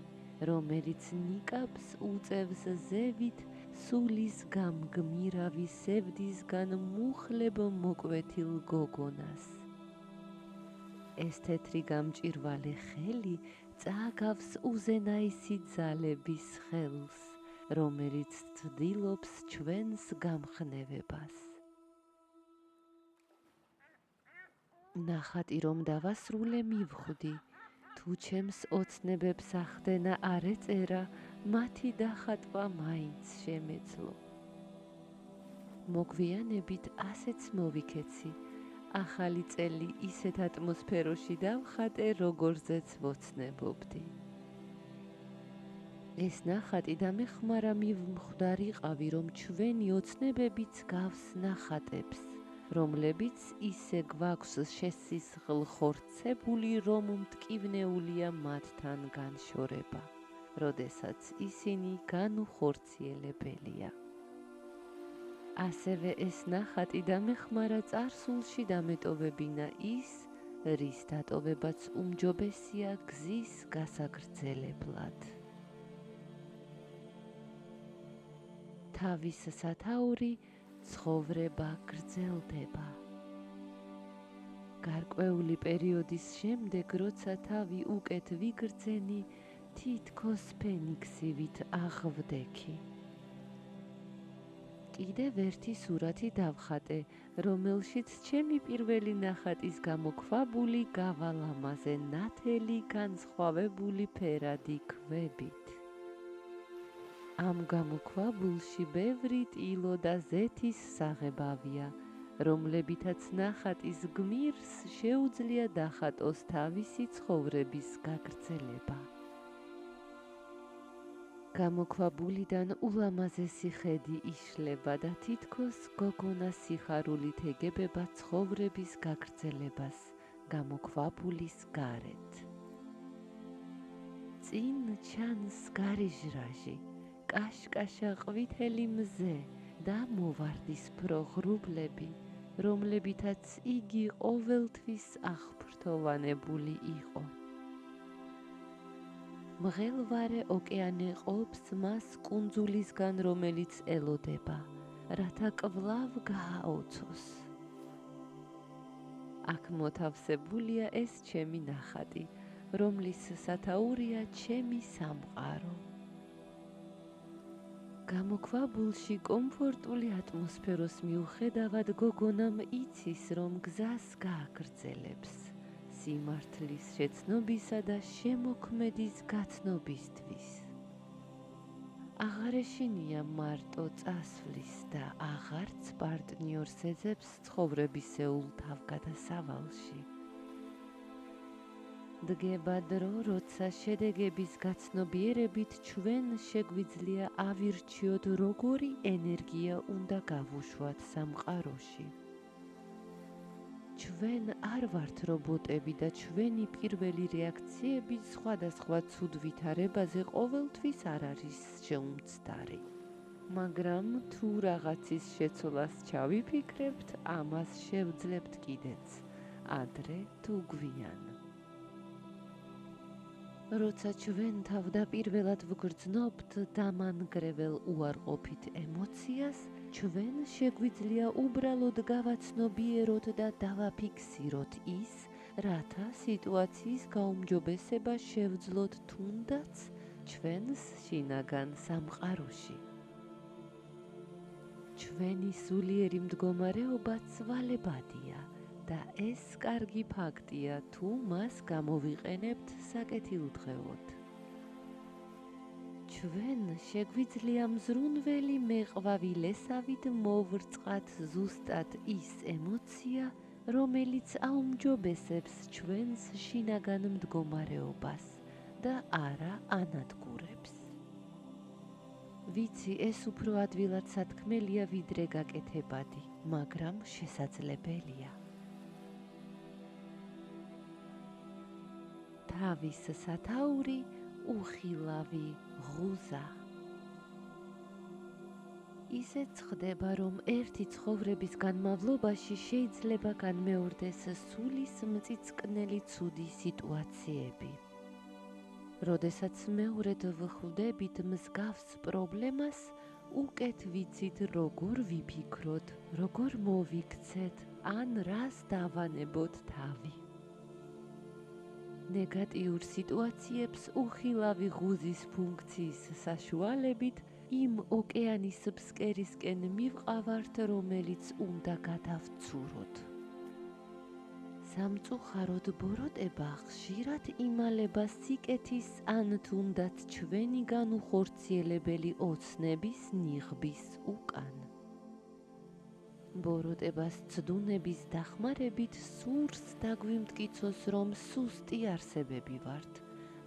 რომელიც ნიკაპს უწევს ზევით სულის გამგმირავი სევდისგან მუხლებ მოკვეთილ გოგონას. ეს თეთრი გამჭირვალე ხელი წააგავს უზენაესი ძალების ხელს, რომელიც ცდილობს ჩვენს გამხნევებას. ნახატი რომ დავასრულე, მივხვდი, თუ ჩემს ოცნებებს ახდენა არ ეწერა, მათი დახატვა მაინც შემეძლო. მოგვიანებით ასეც მოვიქეცი, ახალი წელი ისეთ ატმოსფეროში დავხატე, როგორზეც ვოცნებობდი. ეს ნახატი დამეხმარა მივხვდარიყავი, რომ ჩვენი ოცნებებიც გავს ნახატებს, რომლებიც ისე გვაქვს შესისხლ ხორცებული, რომ მტკივნეულია მათთან განშორება, როდესაც ისინი განუხორციელებელია. ასევე ეს ნახატი დამეხმარა წარსულში დამეტოვებინა ის, რის დატოვებაც უმჯობესია გზის გასაგრძელებლად. თავის სათაური ცხოვრება გრძელდება. გარკვეული პერიოდის შემდეგ, როცა თავი უკეთ ვიგრძენი, თითქოს ფენიქსივით აღვდექი. კიდევ ერთი სურათი დავხატე, რომელშიც ჩემი პირველი ნახატის გამოქვაბული გავალამაზე ნათელი განსხვავებული ფერადი ქვებით. ამ გამოქვაბულში ბევრი ტილო და ზეთის საღებავია, რომლებითაც ნახატის გმირს შეუძლია დახატოს თავისი ცხოვრების გაგრძელება. გამოქვაბულიდან ულამაზესი ხედი იშლება და თითქოს გოგონას სიხარულით ეგებება ცხოვრების გაგრძელებას გამოქვაბულის გარეთ. წინ ჩანს გარიჟრაჟი, კაშკაშა ყვითელი მზე და მოვარდისფრო ღრუბლები, რომლებითაც იგი ყოველთვის აღფრთოვანებული იყო. მღელვარე ოკეანე ყოფს მას კუნძულისგან, რომელიც ელოდება, რათა კვლავ გააოცოს. აქ მოთავსებულია ეს ჩემი ნახატი, რომლის სათაურია ჩემი სამყარო. გამოქვაბულში კომფორტული ატმოსფეროს მიუხედავად, გოგონამ იცის, რომ გზას გააგრძელებს სიმართლის შეცნობისა და შემოქმედის გაცნობისთვის. აღარ ეშინია მარტო წასვლის და აღარც პარტნიორს ეძებს ცხოვრებისეულ თავგადასავალში. დგება დრო, როცა შედეგების გაცნობიერებით ჩვენ შეგვიძლია ავირჩიოთ, როგორი ენერგია უნდა გავუშვათ სამყაროში. ჩვენ არ ვართ რობოტები და ჩვენი პირველი რეაქციები სხვადასხვა ცუდ ვითარებაზე ყოველთვის არ არის შეუმცდარი. მაგრამ თუ რაღაცის შეცვლას ჩავიფიქრებთ, ამას შევძლებთ კიდეც, ადრე თუ გვიან. როცა ჩვენ თავდაპირველად ვგრძნობთ დამანგრეველ უარყოფით ემოციას, ჩვენ შეგვიძლია უბრალოდ გავაცნობიეროთ და დავაფიქსიროთ ის, რათა სიტუაციის გაუმჯობესება შევძლოთ თუნდაც ჩვენს შინაგან სამყაროში. ჩვენი სულიერი მდგომარეობა ცვალებადია და ეს კარგი ფაქტია, თუ მას გამოვიყენებთ საკეთილდღეოდ. ჩვენ შეგვიძლია მზრუნველი მეყვავილესავით მოვრწყათ ზუსტად ის ემოცია, რომელიც აუმჯობესებს ჩვენს შინაგან მდგომარეობას და არა ანადგურებს. ვიცი, ეს უფრო ადვილად სათქმელია, ვიდრე გაკეთებადი, მაგრამ შესაძლებელია. თავის სათაური უხილავი ღუზა. ისეც ხდება, რომ ერთი ცხოვრების განმავლობაში შეიძლება განმეორდეს სულის მწიწკნელი ცუდი სიტუაციები. როდესაც მეორედ ვხვდებით მსგავს პრობლემას, უკეთ ვიცით, როგორ ვიფიქროთ, როგორ მოვიქცეთ, ან რას დავანებოთ თავი. ნეგატიურ სიტუაციებს უხილავი ღუზის ფუნქციის საშუალებით იმ ოკეანის ფსკერისკენ მივყავართ, რომელიც უნდა გადავცუროთ. სამწუხაროდ ბოროტება ხშირად იმალება სიკეთის ან თუნდაც ჩვენი განუხორციელებელი ოცნების ნიღბის უკან. ბოროტებას ცდუნების დახმარებით სურს დაგვიმტკიცოს, რომ სუსტი არსებები ვართ,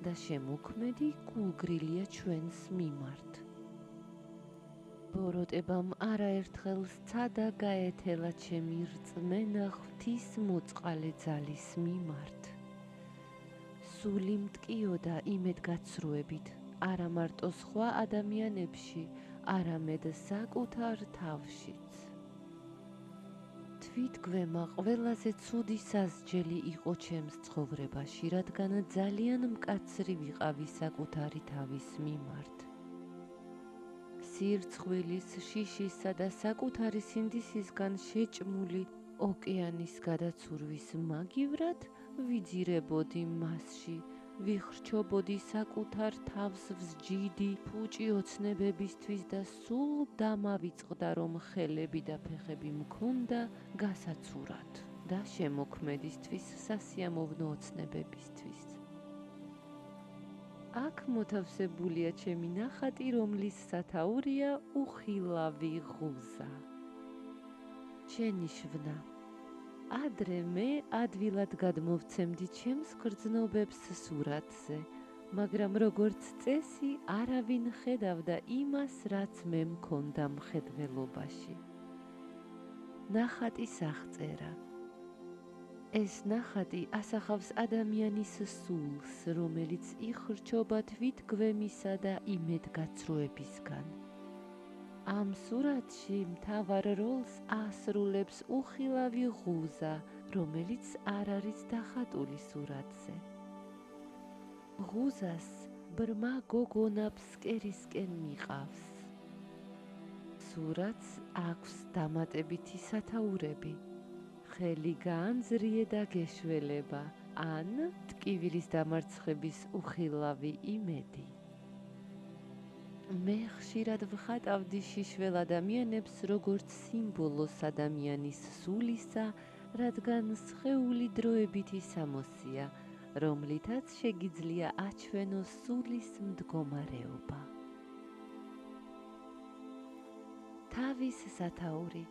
და შემოქმედი გულგრილია ჩვენს მიმართ. ბოროტებამ არაერთხელ სცადა გაეთელა ჩემი რწმენა ღვთის მოწყალე ძალის მიმართ. სული მტკიოდა იმედგაცრუებით, არა მარტო სხვა ადამიანებში, არამედ საკუთარ თავშიც. თვითგვემა ყველაზე ცუდი სასჯელი იყო ჩემს ცხოვრებაში, რადგან ძალიან მკაცრი ვიყავი საკუთარი თავის მიმართ. სირცხვილის, შიშისა და საკუთარი სინდისისგან შეჭმული ოკეანის გადაცურვის მაგივრად ვიძირებოდი მასში, ვიხრჩობოდი საკუთარ თავს ვსჯიდი ფუჭი ოცნებებისთვის და სულ დამავიწყდა, რომ ხელები და ფეხები მქონდა გასაცურად და შემოქმედისთვის სასიამოვნო ოცნებებისთვის. აქ მოთავსებულია ჩემი ნახატი, რომლის სათაურია უხილავი ღუზა. შენიშვნა. ადრე მე ადვილად გადმოვცემდი ჩემს გრძნობებს სურათზე, მაგრამ როგორც წესი არავინ ხედავდა იმას, რაც მე მქონდა მხედველობაში. ნახატის აღწერა. ეს ნახატი ასახავს ადამიანის სულს, რომელიც იხრჩობა თვითგვემისა და იმედგაცრუებისგან. ამ სურათში მთავარ როლს ასრულებს უხილავი ღუზა, რომელიც არ არის დახატული სურათზე. ღუზას ბრმა გოგონა ფსკერისკენ მიყავს. სურათს აქვს დამატებითი სათაურები. ხელი გაანძრიე და გეშველება, ან ტკივილის დამარცხების უხილავი იმედი. მე ხშირად ვხატავდი შიშველ ადამიანებს როგორც სიმბოლოს ადამიანის სულისა, რადგან სხეული დროებითი სამოსია, რომლითაც შეგიძლია აჩვენოს სულის მდგომარეობა. თავის სათაური.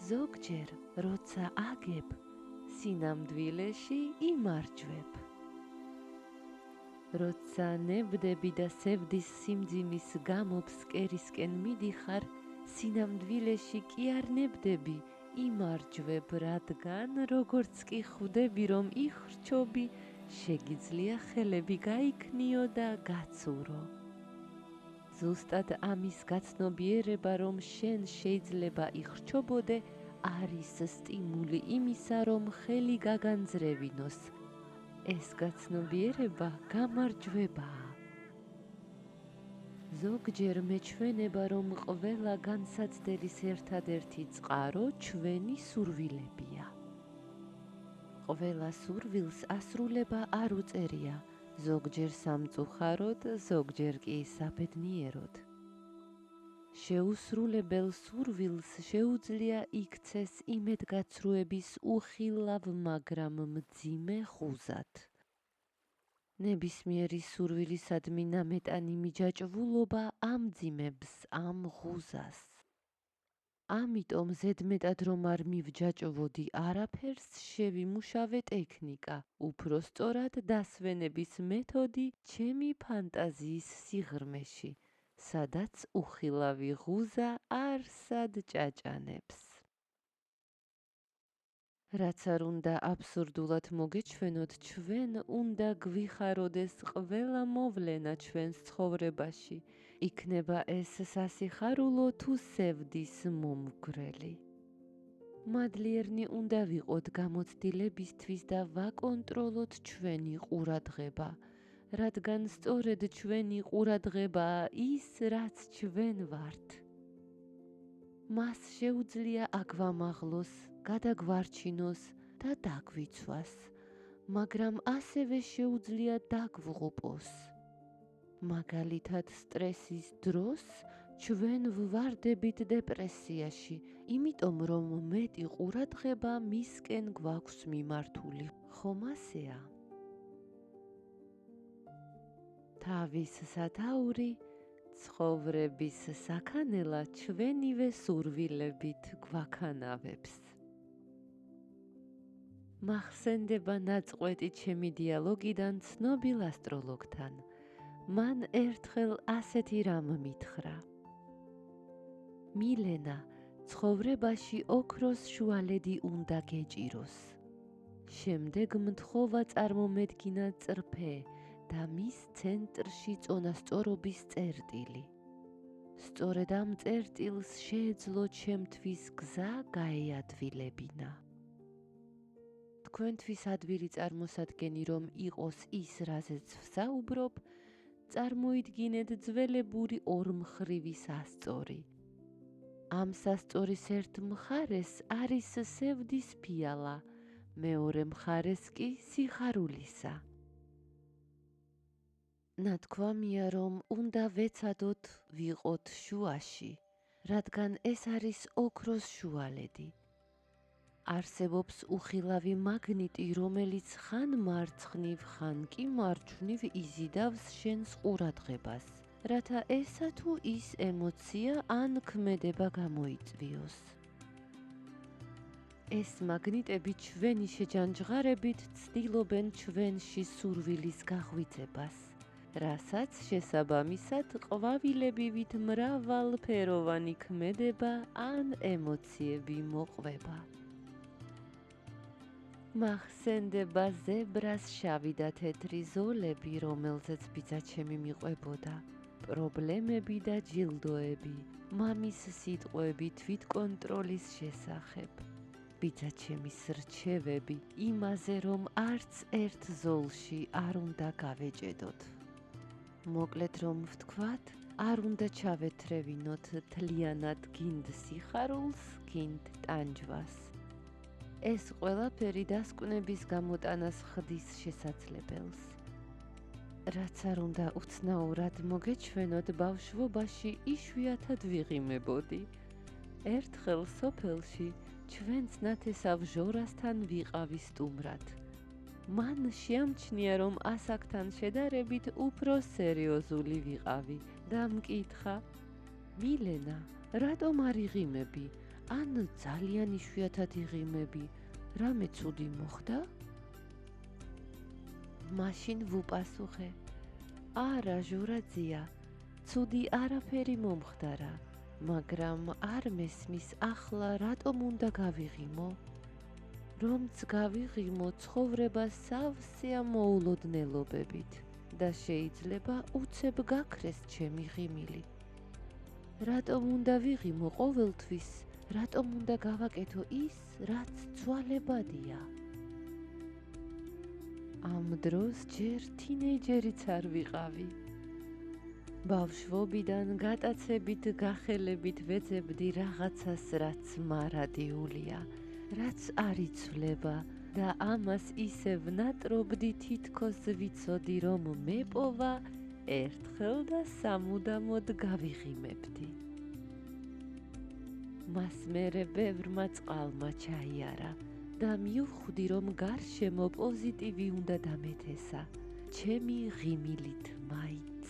ზოგჯერ, როცა აგებ, სინამდვილეში იმარჯვებ. როცა ნებდები და სევდის სიმძიმის გამო ფსკერისკენ მიდიხარ, სინამდვილეში კი არ ნებდები, იმარჯვებ, რადგან როგორც კი ხვდები, რომ იხრჩობი, შეგიძლია ხელები გაიქნიო და გაცურო. ზუსტად ამის გაცნობიერება, რომ შენ შეიძლება იხრჩობოდე, არის სტიმული იმისა, რომ ხელი გაგანძრევინოს. ეს გაცნობიერება გამარჯვებაა. ზოგჯერ მეჩვენება, რომ ყველა განსაცდელის ერთადერთი წყარო ჩვენი სურვილებია. ყველა სურვილს ასრულება არ უწერია, ზოგჯერ სამწუხაროდ, ზოგჯერ კი საბედნიეროდ. შეუსრულებელ სურვილს შეუძლია იქცეს იმედგაცრუების უხილავ, მაგრამ მძიმე ღუზად. ნებისმიერი სურვილისადმი ნამეტანი მიჯაჭვულობა ამძიმებს ამ ღუზას. ამიტომ ზედმეტად რომ არ მივჯაჭვოდი არაფერს, შევიმუშავე ტექნიკა, უფრო სწორად დასვენების მეთოდი ჩემი ფანტაზიის სიღრმეში, სადაც უხილავი ღუზა არსად ჭაჭანებს. რაც არ უნდა აბსურდულად მოგეჩვენოთ, ჩვენ უნდა გვიხაროდეს ყველა მოვლენა ჩვენს ცხოვრებაში, იქნება ეს სასიხარულო თუ სევდის მომგვრელი. მადლიერნი უნდა ვიყოთ გამოცდილებისთვის და ვაკონტროლოთ ჩვენი ყურადღება, რადგან სწორედ ჩვენი ყურადღებაა ის, რაც ჩვენ ვართ. მას შეუძლია აგვამაღლოს, გადაგვარჩინოს და დაგვიცვას, მაგრამ ასევე შეუძლია დაგვღუპოს. მაგალითად, სტრესის დროს ჩვენ ვვარდებით დეპრესიაში, იმიტომ რომ მეტი ყურადღება მისკენ გვაქვს მიმართული. ხომ ასეა? თავის სათაური. ცხოვრების საქანელა ჩვენივე სურვილებით გვაქანავებს. მახსენდება ნაწყვეტი ჩემი დიალოგიდან ცნობილ ასტროლოგთან. მან ერთხელ ასეთი რამ მითხრა: მილენა, ცხოვრებაში ოქროს შუალედი უნდა გეჭიროს. შემდეგ მთხოვა წარმომედგინა წრფე და მის ცენტრში წონასწორობის წერტილი. სწორედ ამ წერტილს შეეძლო ჩემთვის გზა გაეადვილებინა. თქვენთვის ადვილი წარმოსადგენი რომ იყოს ის, რაზეც ვსაუბრობ, წარმოიდგინეთ ძველებური ორმხრივი სასწორი. ამ სასწორის ერთ მხარეს არის სევდის ფიალა, მეორე მხარეს კი სიხარულისა. ნათქვამია, რომ უნდა ვეცადოთ ვიყოთ შუაში, რადგან ეს არის ოქროს შუალედი. არსებობს უხილავი მაგნიტი, რომელიც ხან მარცხნივ, ხან კი მარჯვნივ იზიდავს შენს ყურადღებას, რათა ესა თუ ის ემოცია ან ქმედება გამოიწვიოს. ეს მაგნიტები ჩვენი შეჯანჯღარებით ცდილობენ ჩვენში სურვილის გაღვიძებას, რასაც შესაბამისად ყვავილებივით მრავალფეროვანი ქმედება ან ემოციები მოყვება. მახსენდება ზებრას შავი და თეთრი ზოლები, რომელზეც ბიძაჩემი მიყვებოდა, პრობლემები და ჯილდოები, მამის სიტყვები თვითკონტროლის შესახებ, ბიძაჩემის რჩევები იმაზე, რომ არც ერთ ზოლში არ უნდა გავეჭედოთ. მოკლედ რომ ვთქვათ, არ უნდა ჩავეთრევინოთ თლიანად გინდ სიხარულს, გინდ ტანჯვას. ეს ყველაფერი დასკვნების გამოტანას ხდის შესაძლებელს. რაც არ უნდა უცნაურად მოგეჩვენოთ, ბავშვობაში იშვიათად ვიღიმებოდი. ერთხელ სოფელში ჩვენს ნათესავ ჟორასთან ვიყავი სტუმრად. მან შეამჩნია, რომ ასაკთან შედარებით უფრო სერიოზული ვიყავი და მკითხა: მილენა, რატომ არ იღიმები? ან ძალიან იშვიათად იღიმები, რამე ცუდი მოხდა? მაშინ ვუპასუხე: არა ჟურაძია, ცუდი არაფერი მომხდარა, მაგრამ არ მესმის ახლა რატომ უნდა გავიღიმო? რომც გავიღიმო, ცხოვრება სავსეა მოულოდნელობებით და შეიძლება უცებ გაქრეს ჩემი ღიმილი. რატომ უნდა ვიღიმო ყოველთვის? რატომ უნდა გავაკეთო ის, რაც ცვალებადია? ამ დროს ჯერ თინეიჯერიც არ ვიყავი. ბავშვობიდან გატაცებით გახელებით ვეძებდი რაღაცას, რაც მარადიულია, რაც არ იცვლება და ამას ისევ ნატრობდი, თითქოს ვიცოდი, რომ მეპოვა ერთხელ და სამუდამოდ გავიღიმებდი. მას მერე ბევრმა წყალმა ჩაიარა და მივხვდი, რომ გარშემო პოზიტივი უნდა დამეთესა, ჩემი ღიმილით მაინც.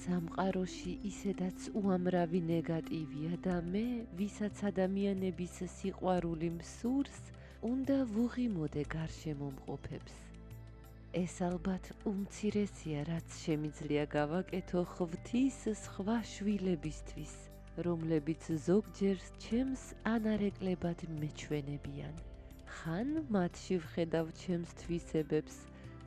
სამყაროში ისედაც უამრავი ნეგატივია და მე, ვისაც ადამიანების სიყვარული მსურს, უნდა ვუღიმოდე გარშემო მყოფებს. ეს ალბათ უმცირესია, რაც შემიძლია გავაკეთო ღვთის სხვა შვილებისთვის, რომლებიც ზოგჯერ ჩემს ანარეკლებად მეჩვენებიან. ხან მათში ვხედავ ჩემს თვისებებს,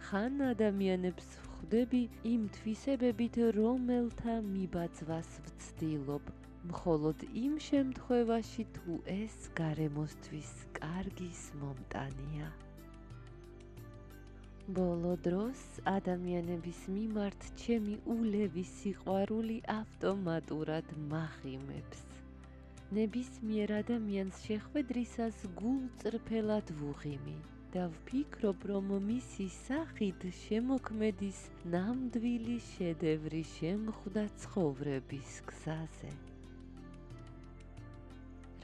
ხან ადამიანებს ვხვდები იმ თვისებებით, რომელთა მიბაძვას ვცდილობ, მხოლოდ იმ შემთხვევაში, თუ ეს გარემოსთვის კარგის მომტანია. ბოლო დროს ადამიანების მიმართ ჩემი ულევი სიყვარული ავტომატურად მახიმებს. ნებისმიერ ადამიანს შეხვედრისას გულწრფელად ვუღიმი და ვფიქრობ, რომ მისი სახით შემოქმედის ნამდვილი შედევრი შემხვდა ცხოვრების გზაზე.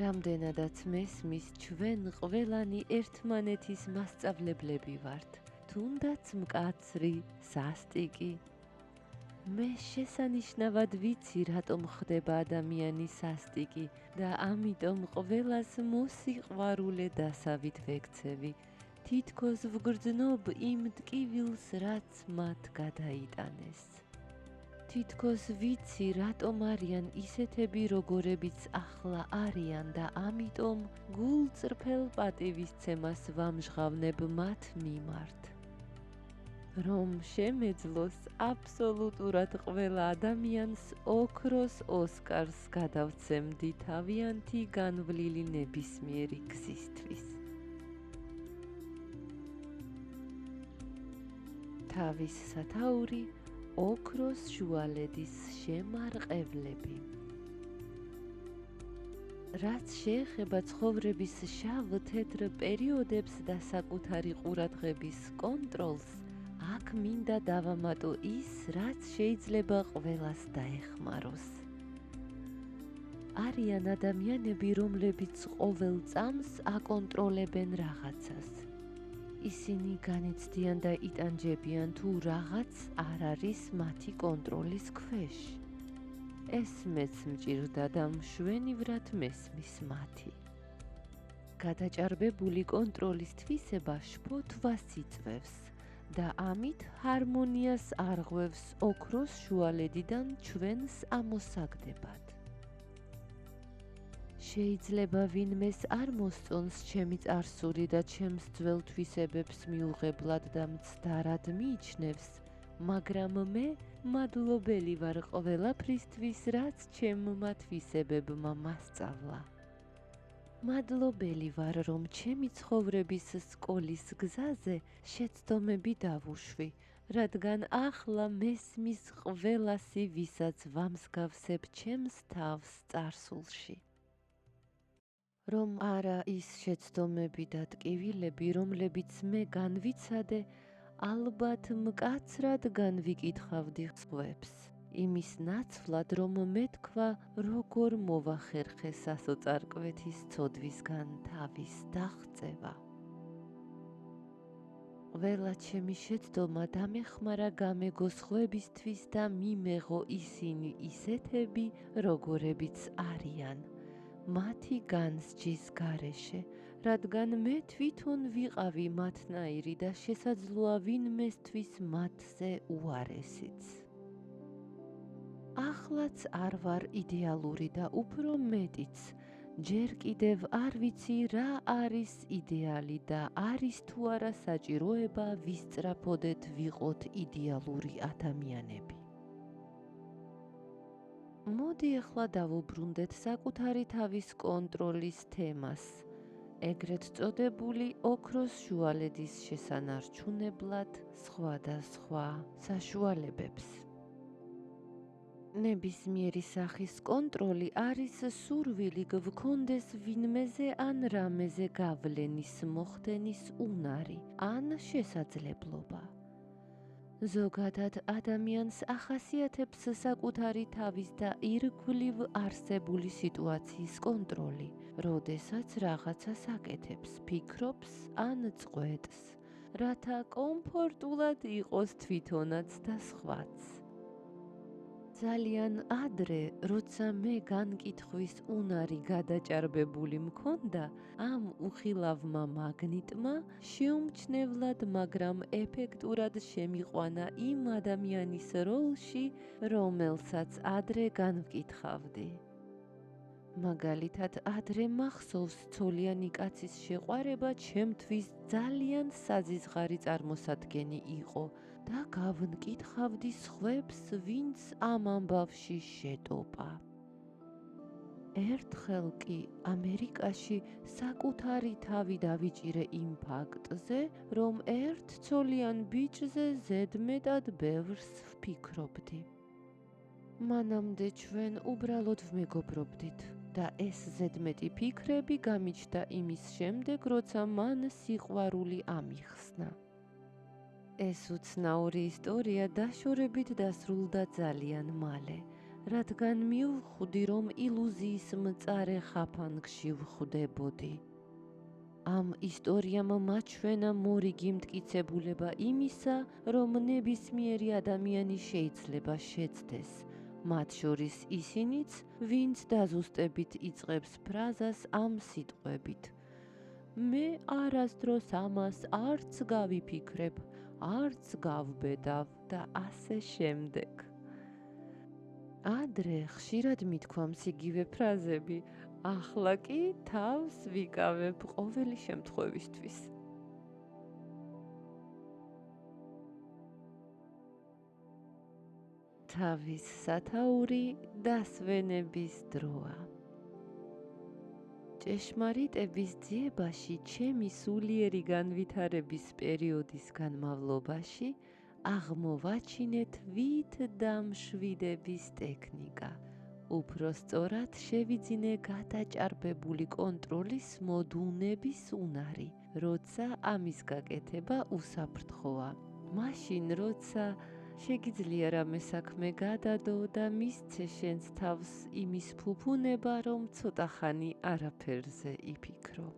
რამდენადაც მესმის, ჩვენ ყველანი ერთმანეთის მასწავლებლები ვართ, თუნდაც მკაცრი, სასტიკი. მე შესანიშნავად ვიცი, რატომ ხდება ადამიანის სასტიკი და ამიტომ ყველას მოსიყვარულე დასავით ვექცევი. თითქოს ვგრძნობ იმ ტკივილს, რაც მათ გადაიტანეს. თითქოს ვიცი, რატომ არიან ისეთები, როგორებიც ახლა არიან და ამიტომ გულწრფელ პატივისცემას ვამჟღავნებ მათ მიმართ. რომ შემეძლოს აბსოლუტურად ყველა ადამიანს ოქროს ოსკარს გადავცემდი თავიანთი განვლილი ნებისმიერი გზისთვის. თავის სათაური ოქროს შუალედის შემარყებლები. რაც შეეხება ცხოვრების შავ-თეთრ პერიოდებს და საკუთარი ყურადღების კონტროლს, აქ მინდა დავამატო ის, რაც შეიძლება ყველას დაეხმაროს. არიან ადამიანები, რომლებიც ყოველ წამს აკონტროლებენ რაღაცას. ისინი განიცდიან და იტანჯებიან, თუ რაღაც არ არის მათი კონტროლის ქვეშ. ეს მეც მჭირდა და მშვენივრად მესმის მათი. გადაჭარბებული კონტროლის თვისება შფოთვას იწვევს და ამით ჰარმონიას არღვევს ოქროს შუალედიდან ჩვენს ამოსაგდებად. შეიძლება ვინმეს არ მოსწონს ჩემი წარსული და ჩემს ძველ თვისებებს მიუღებლად და მცდარად მიიჩნევს, მაგრამ მე მადლობელი ვარ ყველაფრისთვის, რაც ჩემმა თვისებებმა მასწავლა. მადლობელი ვარ, რომ ჩემი ცხოვრების სკოლის გზაზე შეცდომები დავუშვი, რადგან ახლა მესმის ყველასი, ვისაც ვამსგავსებ ჩემს თავს წარსულში. რომ არა ის შეცდომები და ტკივილები, რომლებიც მე განვიცადე, ალბათ მკაცრად განვიკითხავდი სხვებს. იმის ნაცვლად, რომ მეთქვა, როგორ მოვახერხე სასოწარკვეთის ცოდვისგან თავის დაღწევა. ყველა ჩემი შეცდომა დამეხმარა გამეგო სხვებისთვის და მიმეღო ისინი ისეთები, როგორებიც არიან. მათი განსჯის გარეშე, რადგან მე თვითონ ვიყავი მათნაირი და შესაძლოა ვინმესთვის მათზე უარესიც. ახლაც არ ვარ იდეალური და უფრო მეტიც, ჯერ კიდევ არ ვიცი რა არის იდეალი და არის თუ არა საჭიროება ვისწრაფოდეთ ვიყოთ იდეალური ადამიანები. მოდი ახლა დავუბრუნდეთ საკუთარი თავის კონტროლის თემას, ეგრეთ წოდებული ოქროს შუალედის შესანარჩუნებლად სხვადასხვა საშუალებებს. ნებისმიერი სახის კონტროლი არის სურვილი გვქონდეს ვინმეზე ან რამეზე გავლენის მოხდენის უნარი ან შესაძლებლობა. ზოგადად ადამიანს ახასიათებს საკუთარი თავის და ირგვლივ არსებული სიტუაციის კონტროლი, როდესაც რაღაცას აკეთებს, ფიქრობს ან წყვეტს, რათა კომფორტულად იყოს თვითონაც და სხვაც. ძალიან ადრე, როცა მე განკითხვის უნარი გადაჭარბებული მქონდა, ამ უხილავმა მაგნიტმა შეუმჩნევლად, მაგრამ ეფექტურად შემიყვანა იმ ადამიანის როლში, რომელსაც ადრე განვკითხავდი. მაგალითად, ადრე მახსოვს ცოლიანი კაცის შეყვარება ჩემთვის ძალიან საზიზღარი წარმოსადგენი იყო და გავნკითხავდი სხვებს, ვინც ამ ამბავში შეტოპა. ერთხელ კი ამერიკაში საკუთარი თავი დავიჭირე იმ ფაქტზე, რომ ერთ ცოლიან ბიჭზე ზედმეტად ბევრს ვფიქრობდი. მანამდე ჩვენ უბრალოდ ვმეგობრობდით და ეს ზედმეტი ფიქრები გამიჩნდა იმის შემდეგ, როცა მან სიყვარული ამიხსნა. ეს უცნაური ისტორია დაშორებით დასრულდა ძალიან მალე, რადგან მივხვდი, რომ ილუზიის მწარე ხაფანგში ვხვდებოდი. ამ ისტორიამ მაჩვენა მორიგი მტკიცებულება იმისა, რომ ნებისმიერი ადამიანი შეიძლება შეცდეს, მათ შორის ისინიც, ვინც დაზუსტებით იწყებს ფრაზას ამ სიტყვებით. მე არასდროს ამას არც გავიფიქრებ, არც გავბედავ და ასე შემდეგ. ადრე ხშირად მithქვამს იგივე ფრაზები, ახლა კი თავს ვიკავებ ყოველი შემთხვევისთვის. თავის სათაური დასვენების დროა. ჭეშმარიტების ძიებაში ჩემი სულიერი განვითარების პერიოდის განმავლობაში აღმოვაჩინეთ ვით დამშვიდების ტექნიკა. უფრო სწორად შევიძინე გადაჭარბებული კონტროლის მოდუნების უნარი, როცა ამის გაკეთება უსაფრთხოა. მაშინ, როცა შეგიძლია რამე საქმე გადადო და მისცე შენს თავს იმის ფუფუნება, რომ ცოტა ხანი არაფერზე იფიქრო.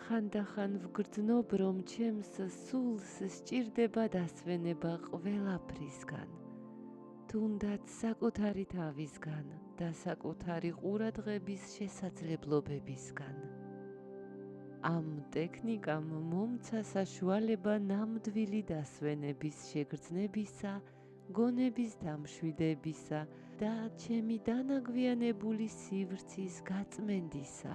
ხანდახან ვგრძნობ, რომ ჩემს სულს სჭირდება დასვენება ყველაფრისგან, თუნდაც საკუთარი თავისგან და საკუთარი ყურადღების შესაძლებლობებისგან. ამ ტექნიკამ მომცა საშუალება ნამდვილი დასვენების შეგრძნებისა, გონების დამშვიდებისა და ჩემი დანაგვიანებული სივრცის გაწმენდისა,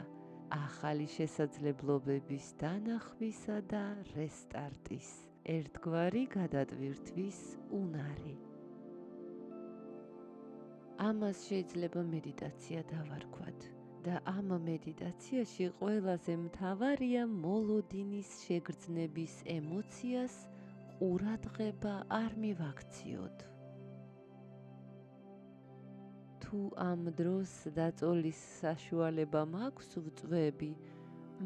ახალი შესაძლებლობების დანახვისა და რესტარტის, ერთგვარი გადატვირთვის უნარი. ამას შეიძლება მედიტაცია დავარქვათ და ამ მედიტაციაში ყველაზე მთავარია მოლოდინის შეგრძნების ემოციას ყურადღება არ მივაქციოთ. თუ ამ დროს დაწოლის საშუალება მაქვს ვწვევი,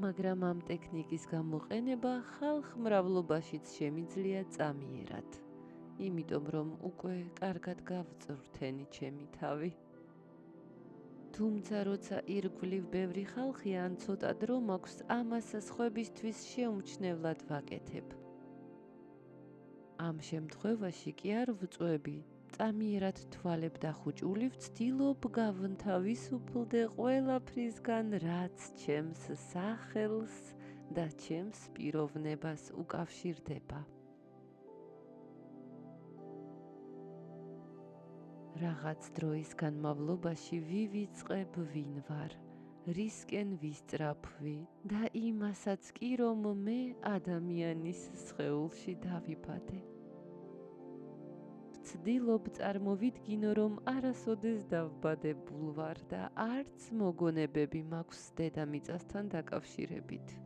მაგრამ ამ ტექნიკის გამოყენება ხალხმრავლობაშიც შემიძლია წამიერად, იმიტომ რომ უკვე კარგად გავწვრთენი ჩემი თავი. თუმცა როცა ირგვლივ ბევრი ხალხია ან ცოტა დრო მაქვს, ამას სხვებისთვის შეუმჩნევლად ვაკეთებ. ამ შემთხვევაში კი არ ვწვევი, წამიერად თვალებ დახუჭული ვცდილობ გავნთავისუფლდე ყველაფრისგან, რაც ჩემს სახელს და ჩემს პიროვნებას უკავშირდება. რაღაც დროის განმავლობაში ვივიწყებ ვინ ვარ, რისკენ ვისწრაფვი და იმასაც კი, რომ მე ადამიანის სხეულში დავიბადე. ვცდილობ წარმოვიდგინო, რომ არასოდეს დავბადებულ ვარ და არც მოგონებები მაქვს დედამიწასთან დაკავშირებით.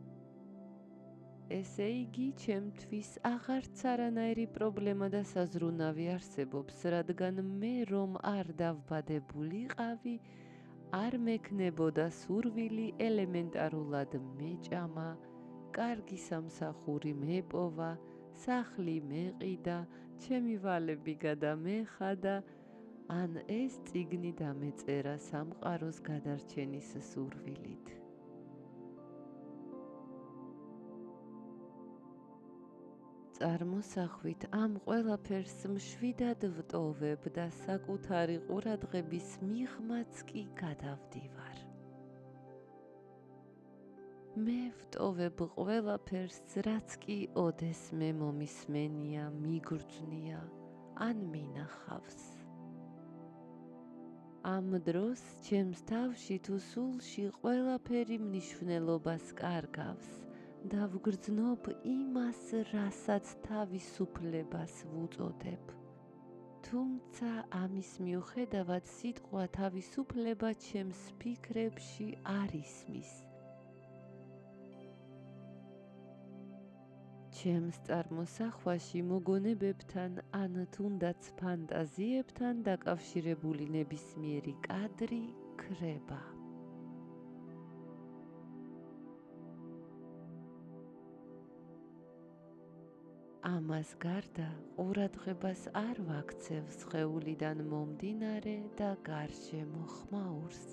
ესე იგი, ჩემთვის აღარც არანაირი პრობლემა და საზრუნავი არსებობს, რადგან მე რომ არ დავბადებულიყავი, არ მექნებოდა სურვილი ელემენტარულად მეჭამა, კარგი სამსახური მეპოვა, სახლი მეყიდა, ჩემი ვალები გადამეხადა, ან ეს წიგნი დამეწერა სამყაროს გადარჩენის სურვილით. წარმოსახვით ამ ყველაფერს მშვიდად ვტოვებ და საკუთარი ყურადღების მიღმაც კი გადავდივარ. მე ვტოვებ ყველაფერს, რაც კი ოდესმე მომისმენია, მიგრძნია ან მინახავს. ამ დროს ჩემს თავში თუ სულში ყველაფერი მნიშვნელობას კარგავს და ვგრძნობ იმას, რასაც თავისუფლებას ვუწოდებ. თუმცა ამის მიუხედავად სიტყვა თავისუფლება ჩემს ფიქრებში არ ისმის. ჩემს წარმოსახვაში მოგონებებთან ან თუნდაც ფანტაზიებთან დაკავშირებული ნებისმიერი კადრი ქრება. ამას გარდა ყურადღებას არ ვაქცევ სხეულიდან მომდინარე და გარშემო ხმაურს.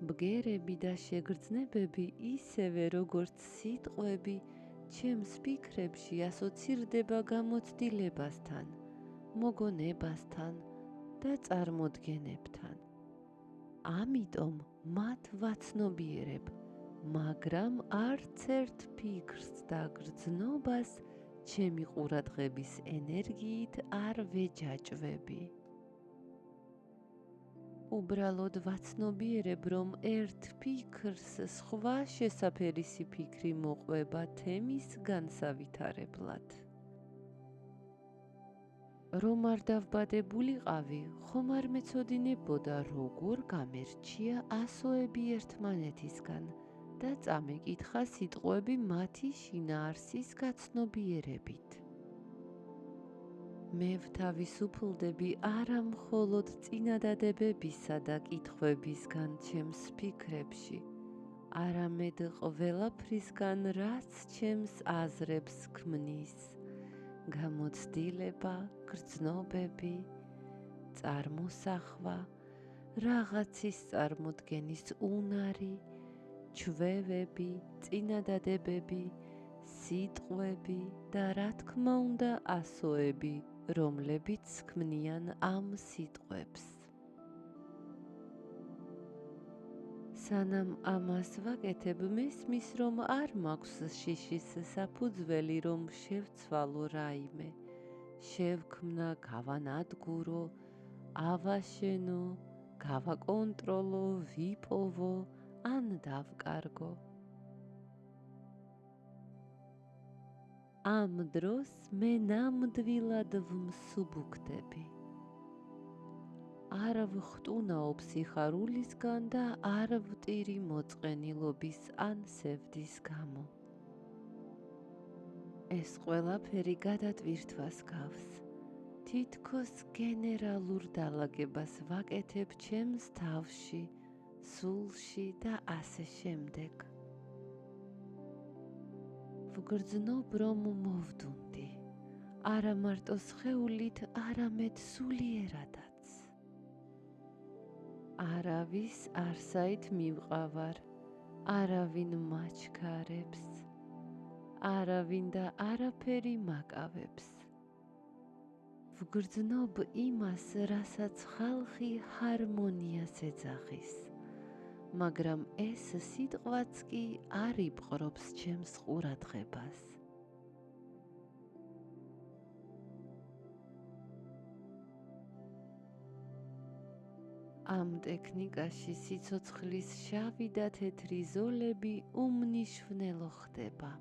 ბგერები და შეგრძნებები ისევე როგორც სიტყვები ჩემს ფიქრებში ასოცირდება გამოცდილებასთან, მოგონებასთან და წარმოდგენებთან. ამიტომ მათ ვაცნობიერებ, მაგრამ არც ერთ ფიქრს და გრძნობას ჩემი ყურადღების ენერგიით არ ვეჯაჭვები. უბრალოდ ვაცნობიერებ, რომ ერთ ფიქრს სხვა შესაფერისი ფიქრი მოყვება თემის განსავითარებლად. რომ არ დავბადებულიყავი, ხომ არ მეცოდინებოდა, როგორ გამერჩია ასოები ერთმანეთისგან და წამეკითხა სიტყვები მათი შინაარსის გაცნობიერებით. მე ვთავისუფლდები არა მხოლოდ წინადადებებისა და კითხვებისგან ჩემს ფიქრებში, არამედ ყველაფრისგან, რაც ჩემს აზრებს ქმნის, გამოცდილება, გრძნობები, წარმოსახვა, რაღაცის წარმოდგენის უნარი, ჩვევები, წინადადებები, სიტყვები და რა თქმა უნდა ასოები, რომლებიც ქმნიან ამ სიტყვებს. სანამ ამას ვაკეთებ, მესმის, რომ არ მაქვს შიშის საფუძველი, რომ შევცვალო რაიმე, შევქმნა, გავანადგურო, ავაშენო, გავაკონტროლო, ვიპოვო ან დავკარგო. ამ დროს მე ნამდვილად ვმსუბუქდები. არ ვხტუნაობ სიხარულისგან და არ ვტირი მოწყენილობის ან სევდის გამო. ეს ყველაფერი გადატვირთვას გავს. თითქოს გენერალურ დალაგებას ვაკეთებ ჩემს თავში, სულში და ასე შემდეგ. ვგრძნობ, რომ მოვდუნდი, არა მარტო სხეულით, არამედ სულიერადაც. არავის არსაით მივყავარ, არავინ მაჩქარებს, არავინ და არაფერი მაკავებს. ვგრძნობ იმას, რასაც ხალხი ჰარმონიას ეძახის, მაგრამ ეს სიტყვაც კი არ იპყრობს ჩემს ყურადღებას. ამ ტექნიკაში სიცოცხლის შავი და თეთრი ზოლები უმნიშვნელო ხდება.